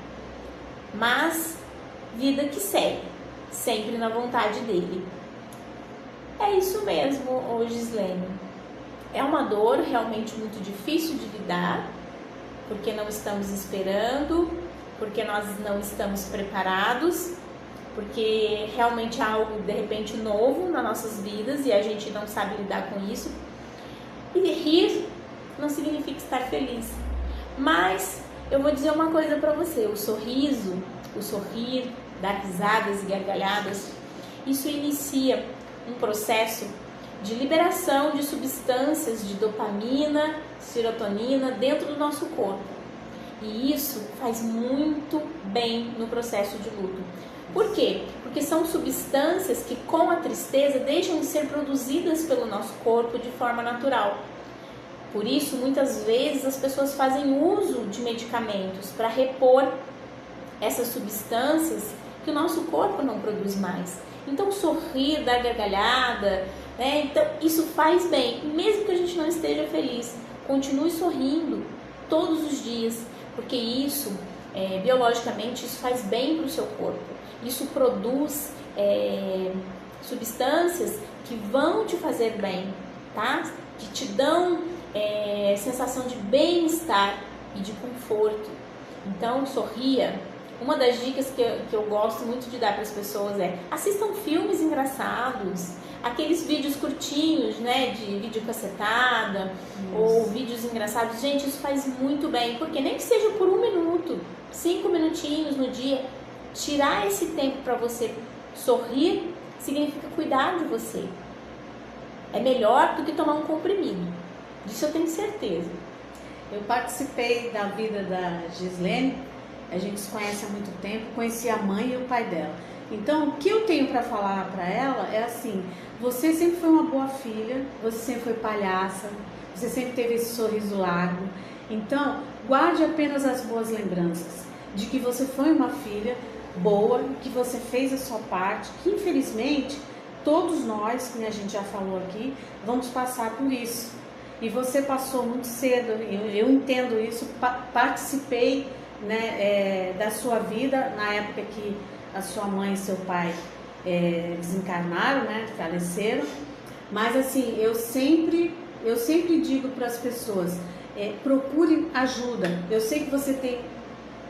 Mas vida que segue, sempre na vontade dele. É isso mesmo, Gislene. É uma dor realmente muito difícil de lidar, porque não estamos esperando, porque nós não estamos preparados, porque realmente é algo de repente novo nas nossas vidas e a gente não sabe lidar com isso. E rir não significa estar feliz. Mas eu vou dizer uma coisa para você: o sorriso, o sorrir, dar risadas e gargalhadas, isso inicia um processo de liberação de substâncias de dopamina, serotonina dentro do nosso corpo. E isso faz muito bem no processo de luto. Por quê? Porque são substâncias que com a tristeza deixam de ser produzidas pelo nosso corpo de forma natural. Por isso, muitas vezes as pessoas fazem uso de medicamentos para repor essas substâncias que o nosso corpo não produz mais. Então, sorrir, dar gargalhada, né? Então, isso faz bem, mesmo que a gente não esteja feliz. Continue sorrindo todos os dias, porque isso, biologicamente, isso faz bem para o seu corpo. Isso produz substâncias que vão te fazer bem, tá? Que te dão sensação de bem-estar e de conforto. Então, sorria. Uma das dicas que eu gosto muito de dar para as pessoas é: assistam filmes engraçados, aqueles vídeos curtinhos, né, de videocassetada, ou vídeos engraçados. Gente, isso faz muito bem, porque nem que seja por 1 minuto, 5 minutinhos no dia, tirar esse tempo para você sorrir significa cuidar de você. É melhor do que tomar um comprimido, disso eu tenho certeza. Eu participei da vida da Gislene a gente se conhece há muito tempo, conheci a mãe e o pai dela. Então, o que eu tenho para falar para ela é assim: você sempre foi uma boa filha, você sempre foi palhaça, você sempre teve esse sorriso largo. Então, guarde apenas as boas lembranças de que você foi uma filha boa, que você fez a sua parte, que infelizmente todos nós, como a gente já falou aqui, vamos passar por isso. E você passou muito cedo, eu entendo isso, participei, né, da sua vida na época que a sua mãe e seu pai desencarnaram, né, faleceram. Mas assim, eu sempre digo para as pessoas, procure ajuda. Eu sei que você tem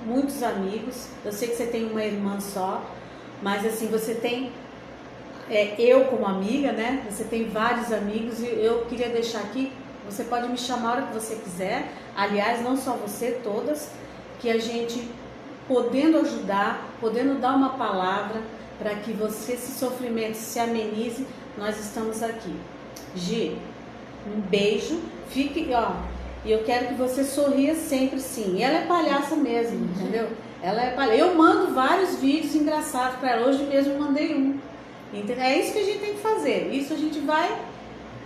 muitos amigos, eu sei que você tem uma irmã só, mas assim, você tem eu como amiga, né? Você tem vários amigos, e eu queria deixar aqui, você pode me chamar a hora que você quiser. Aliás, não só você, todas, que a gente, podendo ajudar, podendo dar uma palavra para que você, esse sofrimento se amenize, nós estamos aqui. Gi, um beijo, fique, ó, e eu quero que você sorria sempre, sim. E ela é palhaça mesmo, entendeu? Ela é palhaça. Eu mando vários vídeos engraçados para ela, hoje mesmo mandei um. Entendeu? É isso que a gente tem que fazer. Isso a gente vai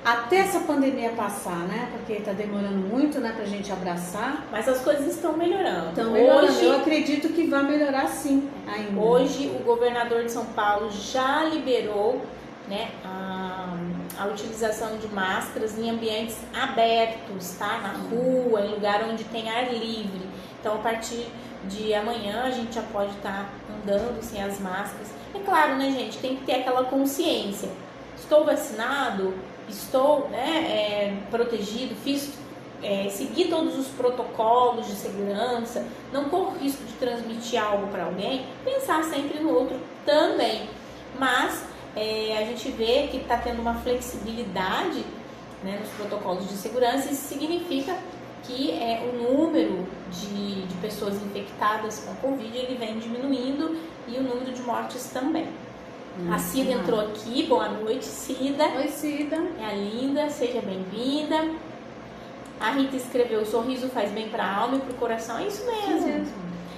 até essa pandemia passar, né? Porque tá demorando muito, né, pra gente abraçar. Mas as coisas estão melhorando. Estão melhorando. Hoje, eu acredito que vai melhorar sim ainda. Hoje o governador de São Paulo já liberou, né, a utilização de máscaras em ambientes abertos, tá? Na rua, em lugar onde tem ar livre. Então, a partir de amanhã a gente já pode estar andando sem as máscaras. É claro, né, gente? Tem que ter aquela consciência. Estou vacinado? Estou, né, protegido? Segui todos os protocolos de segurança? Não corro risco de transmitir algo para alguém? Pensar sempre no outro também. Mas a gente vê que está tendo uma flexibilidade, né, nos protocolos de segurança. Isso significa que o número de pessoas infectadas com Covid ele vem diminuindo, e o número de mortes também. A Cida entrou aqui, boa noite, Cida. Oi, Cida. É a linda, seja bem-vinda. A Rita escreveu: o sorriso faz bem para a alma e para o coração. É isso mesmo.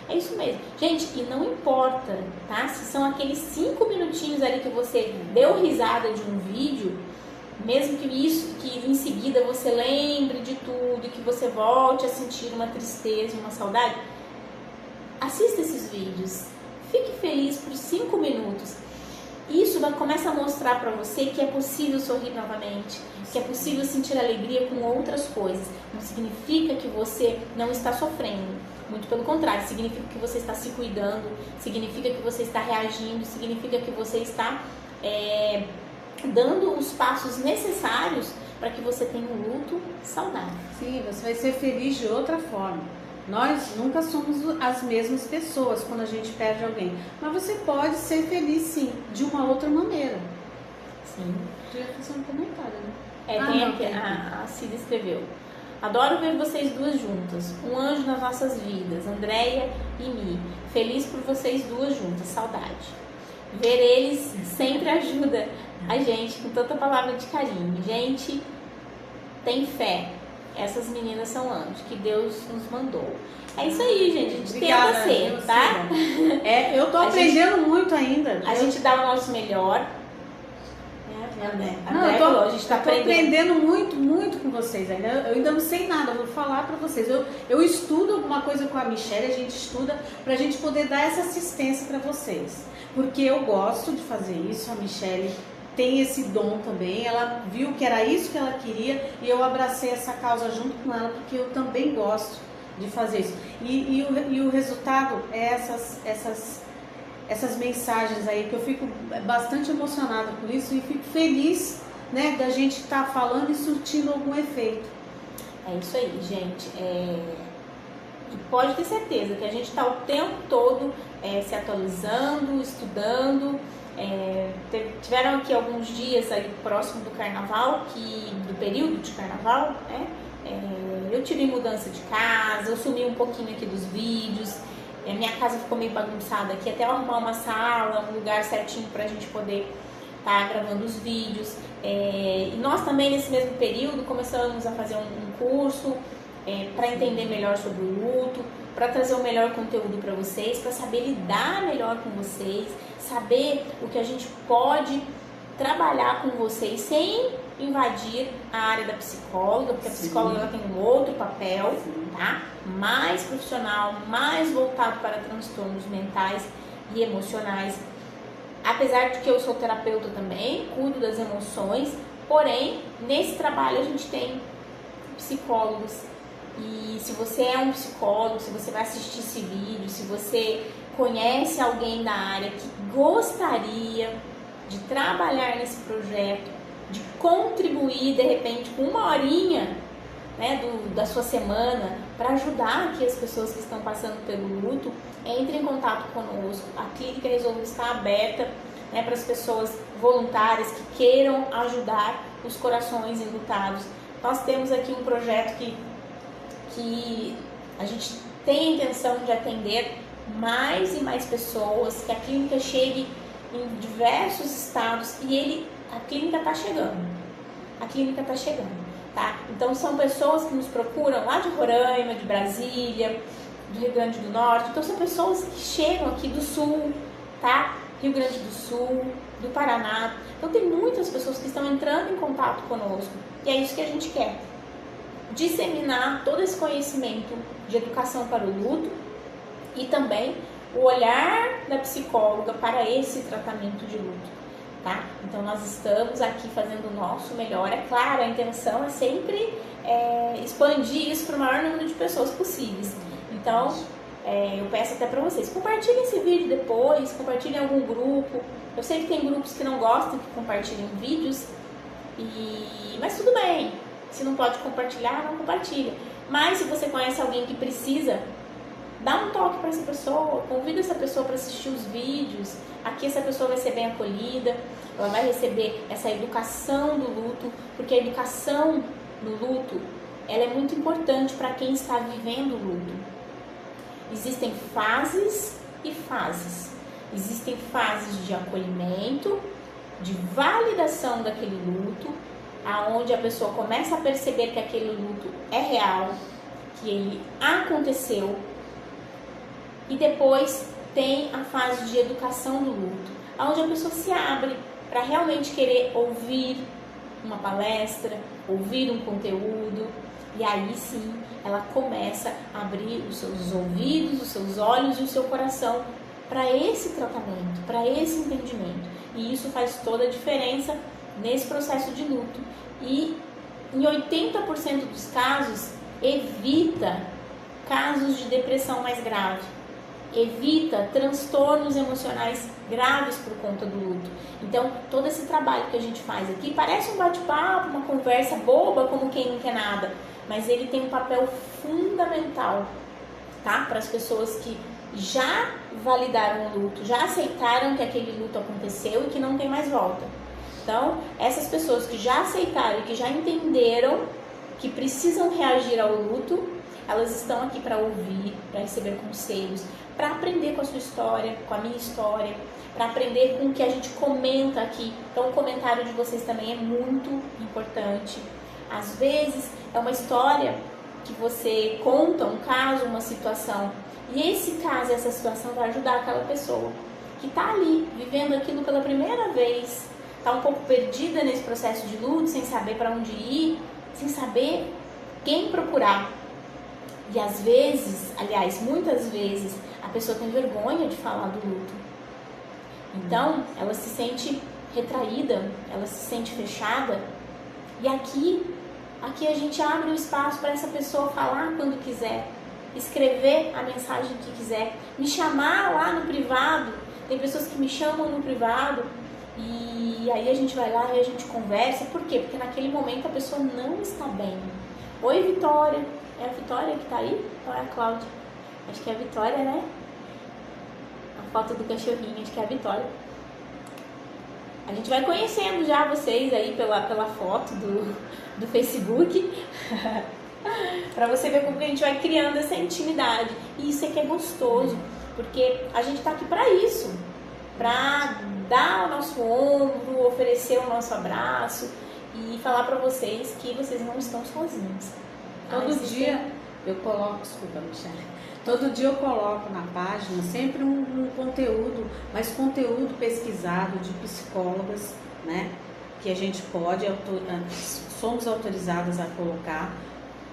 É isso mesmo. Gente, e não importa, tá? Se são aqueles 5 minutinhos ali que você deu risada de um vídeo, mesmo que em seguida você lembre de tudo e que você volte a sentir uma tristeza, uma saudade, assista esses vídeos. Fique feliz por 5 minutos. Isso começa a mostrar para você que é possível sorrir novamente, que é possível sentir alegria com outras coisas. Não significa que você não está sofrendo. Muito pelo contrário, significa que você está se cuidando, significa que você está reagindo, significa que você está dando os passos necessários para que você tenha um luto saudável. Sim, você vai ser feliz de outra forma. Nós nunca somos as mesmas pessoas quando a gente perde alguém, mas você pode ser feliz sim, de uma outra maneira. Sim. Eu ia fazer um comentário, né? A Cida escreveu: adoro ver vocês duas juntas, um anjo nas nossas vidas, Andréia e Mi. Feliz por vocês duas juntas, saudade. Ver eles sempre ajuda a gente com tanta palavra de carinho. Gente, tem fé. Essas meninas são anjos que Deus nos mandou. É isso aí, gente. A gente tenta ser, tá? Eu tô aprendendo muito ainda. A gente dá o nosso melhor. A gente tá aprendendo muito, muito com vocês. Eu ainda não sei nada, eu vou falar pra vocês. Eu estudo alguma coisa com a Michelle, a gente estuda pra gente poder dar essa assistência pra vocês. Porque eu gosto de fazer isso, a Michelle tem esse dom também, ela viu que era isso que ela queria e eu abracei essa causa junto com ela, porque eu também gosto de fazer isso. E o resultado é essas mensagens aí, que eu fico bastante emocionada com isso e fico feliz, né, da gente estar falando e surtindo algum efeito. É isso aí, gente. E pode ter certeza que a gente está o tempo todo se atualizando, estudando. Tiveram aqui alguns dias aí próximo do carnaval, do período de carnaval, né? Eu tive mudança de casa, eu sumi um pouquinho aqui dos vídeos, minha casa ficou meio bagunçada aqui, até eu arrumar uma sala, um lugar certinho pra gente poder estar gravando os vídeos. E nós também nesse mesmo período começamos a fazer um curso para entender melhor sobre o luto, para trazer o melhor conteúdo para vocês, para saber lidar melhor com vocês, saber o que a gente pode trabalhar com vocês sem invadir a área da psicóloga, porque a psicóloga ela tem um outro papel, tá? Mais profissional, mais voltado para transtornos mentais e emocionais. Apesar de que eu sou terapeuta também, cuido das emoções, porém, nesse trabalho a gente tem psicólogos. E se você é um psicólogo, se você vai assistir esse vídeo, se você conhece alguém da área que gostaria de trabalhar nesse projeto, de contribuir de repente com uma horinha, né, da sua semana para ajudar aqui as pessoas que estão passando pelo luto, entre em contato conosco. A Clínica Resolve está aberta, né, para as pessoas voluntárias que queiram ajudar os corações enlutados. Nós temos aqui um projeto que a gente tem a intenção de atender mais e mais pessoas, que a clínica chegue em diversos estados e a clínica está chegando. A clínica está chegando, tá? Então são pessoas que nos procuram lá de Roraima, de Brasília, do Rio Grande do Norte. Então são pessoas que chegam aqui do Sul, tá? Rio Grande do Sul, do Paraná. Então tem muitas pessoas que estão entrando em contato conosco. E é isso que a gente quer. Disseminar todo esse conhecimento de educação para o luto e também o olhar da psicóloga para esse tratamento de luto, tá? Então nós estamos aqui fazendo o nosso melhor. É claro, a intenção é sempre expandir isso para o maior número de pessoas possíveis. Então eu peço até para vocês, compartilhem esse vídeo depois, compartilhem em algum grupo. Eu sei que tem grupos que não gostam que compartilhem vídeos, mas tudo bem. Se não pode compartilhar, não compartilha. Mas se você conhece alguém que precisa, dá um toque para essa pessoa, convida essa pessoa para assistir os vídeos. Aqui essa pessoa vai ser bem acolhida, ela vai receber essa educação do luto, porque a educação no luto, ela é muito importante para quem está vivendo o luto. Existem fases e fases. Existem fases de acolhimento, de validação daquele luto, aonde a pessoa começa a perceber que aquele luto é real, que ele aconteceu, e depois tem a fase de educação do luto, onde a pessoa se abre para realmente querer ouvir uma palestra, ouvir um conteúdo, e aí sim ela começa a abrir os seus ouvidos, os seus olhos e o seu coração para esse tratamento, para esse entendimento. E isso faz toda a diferença nesse processo de luto. E em 80% dos casos, evita casos de depressão mais grave, evita transtornos emocionais graves por conta do luto. Então, todo esse trabalho que a gente faz aqui parece um bate-papo, uma conversa boba, como quem não quer nada, mas ele tem um papel fundamental, tá? Para as pessoas que já validaram o luto, já aceitaram que aquele luto aconteceu e que não tem mais volta. Então, essas pessoas que já aceitaram e que já entenderam que precisam reagir ao luto, elas estão aqui para ouvir, para receber conselhos, para aprender com a sua história, com a minha história, para aprender com o que a gente comenta aqui. Então, o comentário de vocês também é muito importante. Às vezes, é uma história que você conta, um caso, uma situação, e esse caso, essa situação vai ajudar aquela pessoa que está ali, vivendo aquilo pela primeira vez, está um pouco perdida nesse processo de luto, sem saber para onde ir, sem saber quem procurar. E às vezes, aliás, muitas vezes, a pessoa tem vergonha de falar do luto. Então, ela se sente retraída, ela se sente fechada. E aqui a gente abre o espaço para essa pessoa falar quando quiser, escrever a mensagem que quiser, me chamar lá no privado. Tem pessoas que me chamam no privado e aí a gente vai lá e a gente conversa. Por quê? Porque naquele momento a pessoa não está bem. Oi, Vitória. É a Vitória que tá aí? Ou é a Cláudia? Acho que é a Vitória, né? A foto do cachorrinho, acho que é a Vitória. A gente vai conhecendo já vocês aí pela foto do Facebook. Pra você ver como que a gente vai criando essa intimidade. E isso é que é gostoso. Porque a gente tá aqui pra isso. Pra dar o nosso ombro, oferecer o nosso abraço e falar pra vocês que vocês não estão sozinhos. eu coloco, desculpa, Michele, todo dia eu coloco na página sempre um conteúdo, mas conteúdo pesquisado de psicólogas, né? Que a gente pode, somos autorizadas a colocar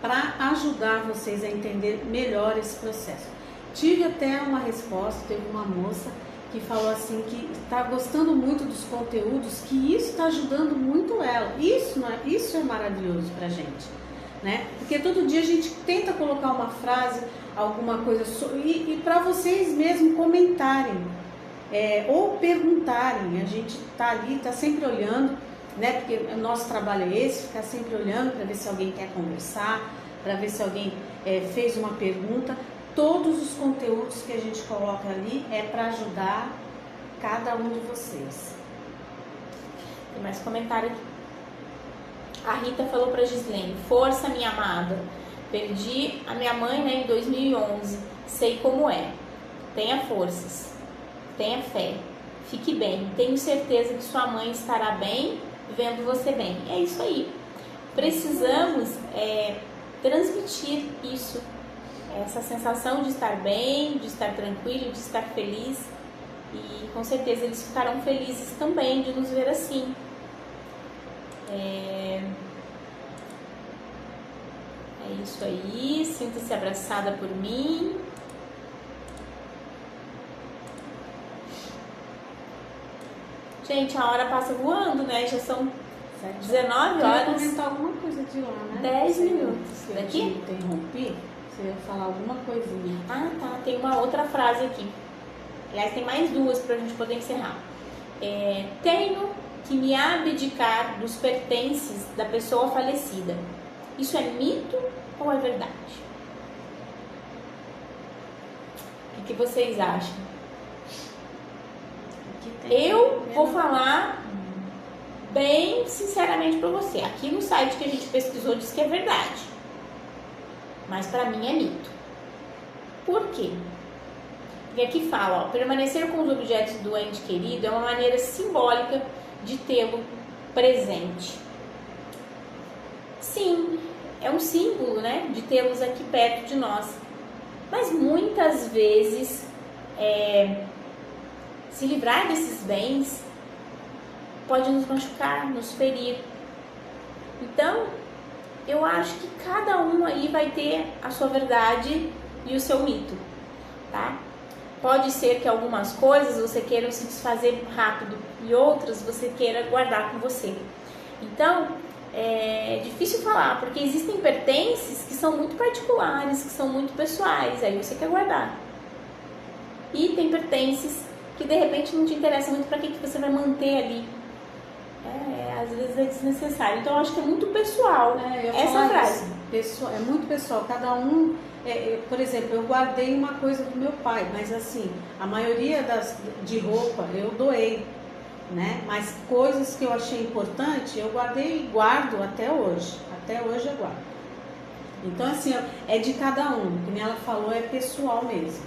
para ajudar vocês a entender melhor esse processo. Tive até uma resposta, teve uma moça que falou assim que está gostando muito dos conteúdos, que isso está ajudando muito ela. Isso é maravilhoso para a gente, né? Porque todo dia a gente tenta colocar uma frase, alguma coisa, e para vocês mesmo comentarem, ou perguntarem. A gente está ali, está sempre olhando, né? Porque o nosso trabalho é esse, ficar sempre olhando para ver se alguém quer conversar, para ver se alguém fez uma pergunta. Todos os conteúdos que a gente coloca ali é para ajudar cada um de vocês. Tem mais comentário aqui. A Rita falou para Gislene: força, minha amada. Perdi a minha mãe, né, em 2011. Sei como é. Tenha forças. Tenha fé. Fique bem. Tenho certeza que sua mãe estará bem vendo você bem. É isso aí. Precisamos transmitir isso. Essa sensação de estar bem, de estar tranquilo, de estar feliz. E com certeza eles ficarão felizes também de nos ver assim. É isso aí. Sinta-se abraçada por mim. Gente, a hora passa voando, né? Já são 19 horas. Eu ia comentar alguma coisa de lá, né? 10 minutos. Eu Daqui? te interrompi. Você ia falar alguma coisinha. Ah, tá. Tem uma outra frase aqui. Aliás, tem mais duas para a gente poder encerrar. Tenho que me abdicar dos pertences da pessoa falecida. Isso é mito ou é verdade? O que vocês acham? Eu vou falar bem sinceramente para você. Aqui no site que a gente pesquisou diz que é verdade. Mas para mim é mito. Por quê? Porque aqui fala, permanecer com os objetos do ente querido é uma maneira simbólica de tê-lo presente. Sim, é um símbolo, né, de tê-los aqui perto de nós. Mas muitas vezes, se livrar desses bens pode nos machucar, nos ferir. Então, eu acho que cada um aí vai ter a sua verdade e o seu mito, tá? Pode ser que algumas coisas você queira se desfazer rápido e outras você queira guardar com você. Então, é difícil falar, porque existem pertences que são muito particulares, que são muito pessoais, aí você quer guardar. E tem pertences que de repente não te interessa muito, para que você vai manter ali. Às vezes é desnecessário. Então, eu acho que é muito pessoal essa frase. É muito pessoal. Cada um, por exemplo, eu guardei uma coisa do meu pai, mas assim, a maioria de roupa eu doei, né? Mas coisas que eu achei importante, eu guardei e guardo até hoje. Até hoje eu guardo. Então, assim, é de cada um. Como ela falou, é pessoal mesmo.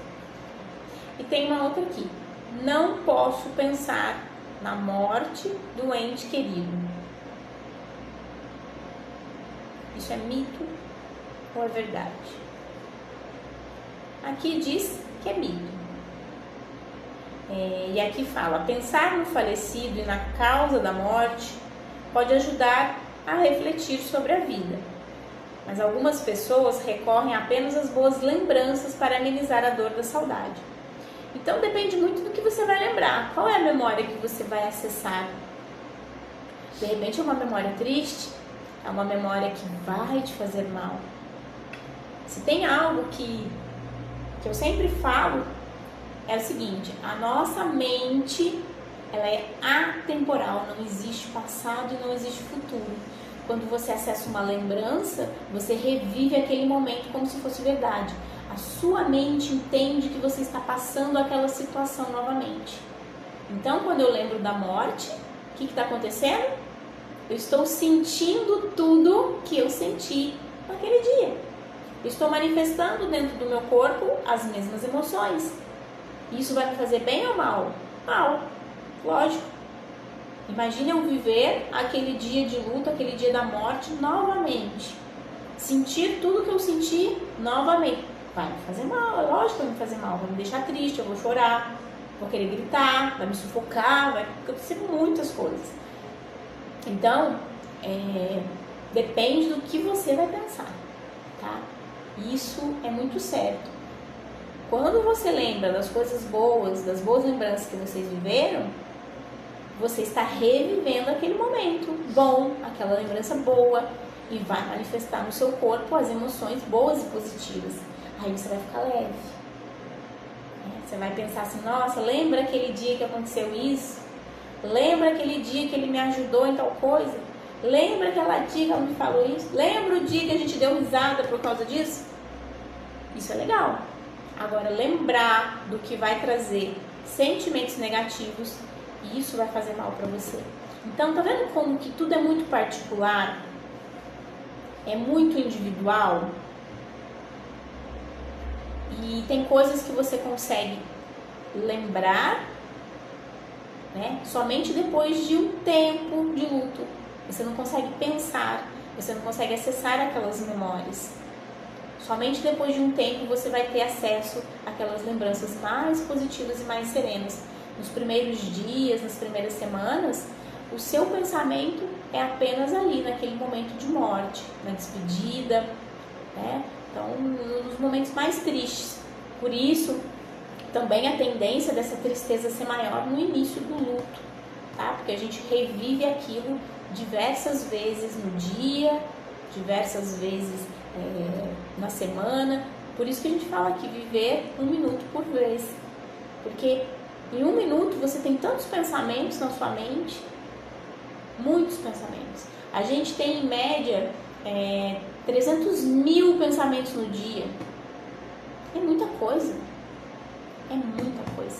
E tem uma outra aqui. Não posso pensar na morte do ente querido. Isso é mito ou é verdade? Aqui diz que é mito. E aqui fala, pensar no falecido e na causa da morte pode ajudar a refletir sobre a vida. Mas algumas pessoas recorrem apenas às boas lembranças para amenizar a dor da saudade. Então depende muito do que você vai lembrar. Qual é a memória que você vai acessar? De repente é uma memória triste, é uma memória que vai te fazer mal. Se tem algo que eu sempre falo, é o seguinte, a nossa mente, ela é atemporal, não existe passado e não existe futuro. Quando você acessa uma lembrança, você revive aquele momento como se fosse verdade. A sua mente entende que você está passando aquela situação novamente. Então, quando eu lembro da morte, o que está acontecendo? Eu estou sentindo tudo que eu senti naquele dia. Eu estou manifestando dentro do meu corpo as mesmas emoções. Isso vai me fazer bem ou mal? Mal, lógico. Imagine eu viver aquele dia de luto, aquele dia da morte novamente. sentir tudo que eu senti novamente. Vai me fazer mal, é lógico que vai me fazer mal, vai me deixar triste, eu vou chorar, vou querer gritar, vai me sufocar, vai acontecer muitas coisas. Então, depende do que você vai pensar, tá? Isso é muito certo. Quando você lembra das coisas boas, das boas lembranças que vocês viveram, você está revivendo aquele momento bom, aquela lembrança boa, e vai manifestar no seu corpo as emoções boas e positivas. Aí você vai ficar leve. Você vai pensar assim, nossa, lembra aquele dia que aconteceu isso? Lembra aquele dia que ele me ajudou em tal coisa? Lembra aquela dia que ela me falou isso? Lembra o dia que a gente deu risada por causa disso? Isso é legal. Agora, lembrar do que vai trazer sentimentos negativos, isso vai fazer mal para você. Então, tá vendo como que tudo é muito particular? É muito individual? E tem coisas que você consegue lembrar, né, somente depois de um tempo de luto. Você não consegue pensar, você não consegue acessar aquelas memórias. Somente depois de um tempo você vai ter acesso àquelas lembranças mais positivas e mais serenas. Nos primeiros dias, nas primeiras semanas, o seu pensamento é apenas ali, naquele momento de morte, na despedida, né? Então, nos momentos mais tristes. Por isso, também a tendência dessa tristeza ser maior no início do luto, tá? Porque a gente revive aquilo diversas vezes no dia, diversas vezes na semana. Por isso que a gente fala aqui, viver 1 minuto por vez. Porque em 1 minuto você tem tantos pensamentos na sua mente, muitos pensamentos. A gente tem em média 300 mil pensamentos no dia. É muita coisa. É muita coisa.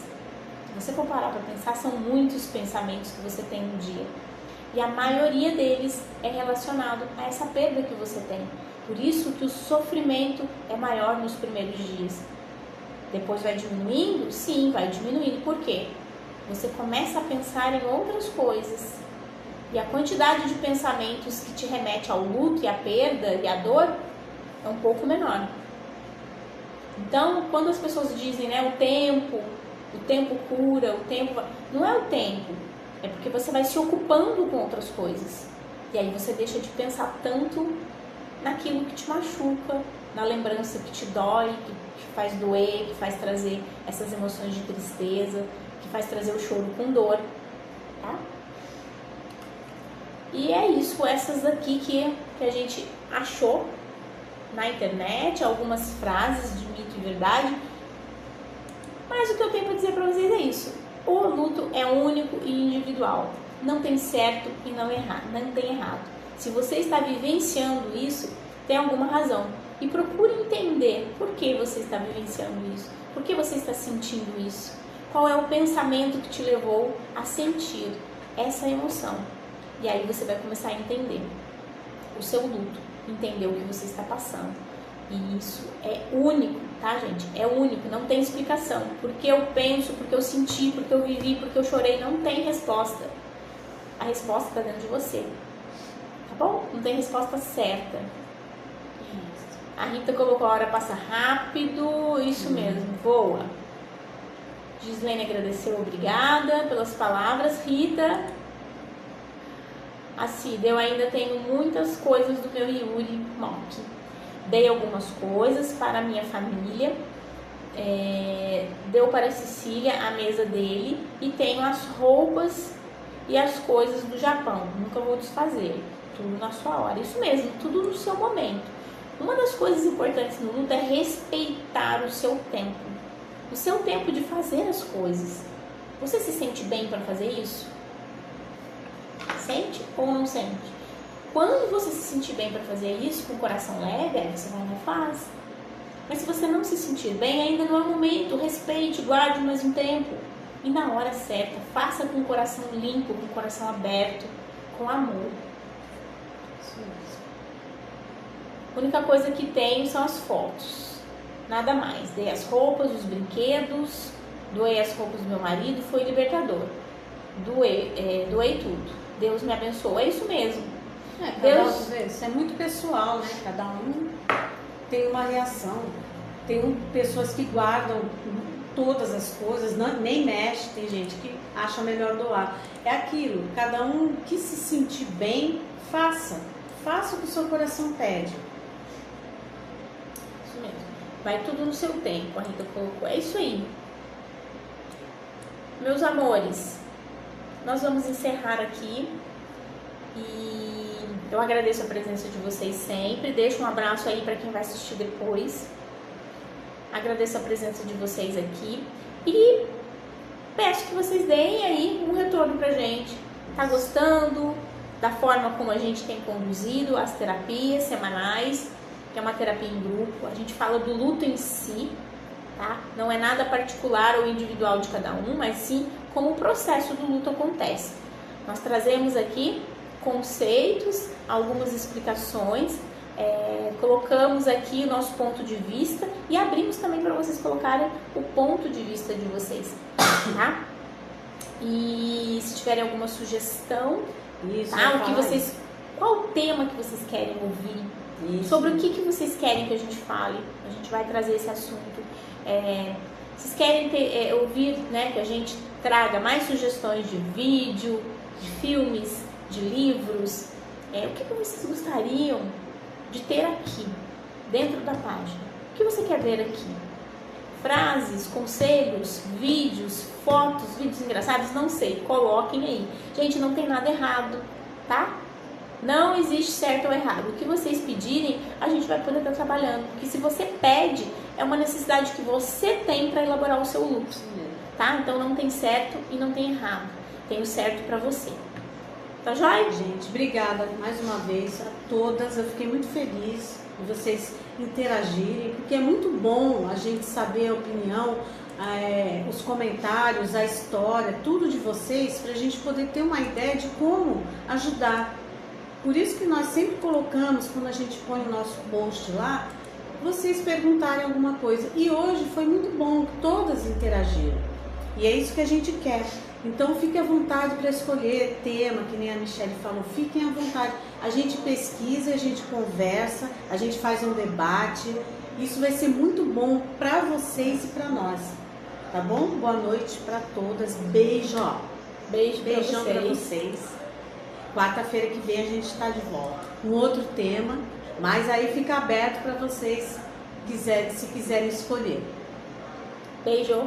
Se você for parar para pensar, são muitos pensamentos que você tem no dia. E a maioria deles é relacionado a essa perda que você tem. Por isso que o sofrimento é maior nos primeiros dias. Depois vai diminuindo? Sim, vai diminuindo. Por quê? Você começa a pensar em outras coisas. E a quantidade de pensamentos que te remete ao luto e à perda e à dor é um pouco menor. Então, quando as pessoas dizem, né, o tempo cura, o tempo... Não é o tempo, é porque você vai se ocupando com outras coisas. E aí você deixa de pensar tanto naquilo que te machuca, na lembrança que te dói, que te faz doer, que faz trazer essas emoções de tristeza, que faz trazer o choro com dor, tá? E é isso, essas daqui que a gente achou na internet, algumas frases de mito e verdade. Mas o que eu tenho para dizer para vocês é isso. O luto é único e individual. Não tem certo e não tem errado. Se você está vivenciando isso, tem alguma razão. E procure entender por que você está vivenciando isso. Por que você está sentindo isso. Qual é o pensamento que te levou a sentir essa emoção. E aí você vai começar a entender o seu luto, entender o que você está passando. E isso é único, tá, gente? É único, não tem explicação. Porque eu penso, porque eu senti, porque eu vivi, porque eu chorei, não tem resposta. A resposta está dentro de você, tá bom? Não tem resposta certa. A Rita colocou: a hora passa rápido, isso mesmo, voa. Gislene agradeceu, obrigada pelas palavras. Rita, assim, eu ainda tenho muitas coisas do meu Yuri Mock. Dei algumas coisas para a minha família, deu para a Cecília a mesa dele e tenho as roupas e as coisas do Japão. Nunca vou desfazer, tudo na sua hora. Isso mesmo, tudo no seu momento. Uma das coisas importantes no luto é respeitar o seu tempo. O seu tempo de fazer as coisas. Você se sente bem para fazer isso? Sente ou não sente? Quando você se sentir bem para fazer isso, com o coração leve, aí você vai lá e faz. Mas se você não se sentir bem, ainda não é o momento. Respeite, guarde mais um tempo. E na hora certa, faça com o coração limpo, com o coração aberto, com amor. A única coisa que tenho são as fotos. Nada mais. Dei as roupas, os brinquedos, doei as roupas do meu marido, foi libertador. Doei tudo. Deus me abençoou. É isso mesmo. Isso é muito pessoal, né? Cada um tem uma reação. Tem pessoas que guardam todas as coisas, nem mexe, tem gente que acha melhor doar. É aquilo, cada um que se sentir bem, faça o que o seu coração pede. Isso mesmo, vai tudo no seu tempo, a Rita colocou, é isso aí. Meus amores, nós vamos encerrar aqui e eu agradeço a presença de vocês sempre, deixo um abraço aí para quem vai assistir depois. Agradeço a presença de vocês aqui e peço que vocês deem aí um retorno pra gente. Tá gostando da forma como a gente tem conduzido as terapias semanais, que é uma terapia em grupo. A gente fala do luto em si, tá? Não é nada particular ou individual de cada um, mas sim como o processo do luto acontece. Nós trazemos aqui conceitos, algumas explicações, colocamos aqui o nosso ponto de vista e abrimos também para vocês colocarem o ponto de vista de vocês, tá? E se tiverem alguma sugestão, tá? Qual o tema que vocês querem ouvir? Sobre o que vocês querem que a gente fale? A gente vai trazer esse assunto. Vocês querem ouvir, né, que a gente traga mais sugestões de vídeo, de filmes, de livros? O que vocês gostariam de ter aqui, dentro da página? O que você quer ver aqui? Frases, conselhos, vídeos, fotos, vídeos engraçados? Não sei, coloquem aí. Gente, não tem nada errado, tá? Não existe certo ou errado. O que vocês pedirem, a gente vai poder estar trabalhando. Porque se você pede, é uma necessidade que você tem para elaborar o seu luto, tá? Então não tem certo e não tem errado. Tem o certo para você. Tá joia? Gente, obrigada mais uma vez a todas. Eu fiquei muito feliz de vocês interagirem, porque é muito bom a gente saber a opinião, os comentários, a história, tudo de vocês, para a gente poder ter uma ideia de como ajudar. Por isso que nós sempre colocamos, quando a gente põe o nosso post lá, vocês perguntarem alguma coisa. E hoje foi muito bom, todas interagiram. E é isso que a gente quer. Então fique à vontade para escolher tema, que nem a Michelle falou, fiquem à vontade. A gente pesquisa, a gente conversa, a gente faz um debate. Isso vai ser muito bom para vocês e para nós. Tá bom? Boa noite para todas. Beijo, ó. Beijão para vocês. Quarta-feira que vem a gente está de volta. Um outro tema, mas aí fica aberto para vocês se quiserem escolher. Beijo.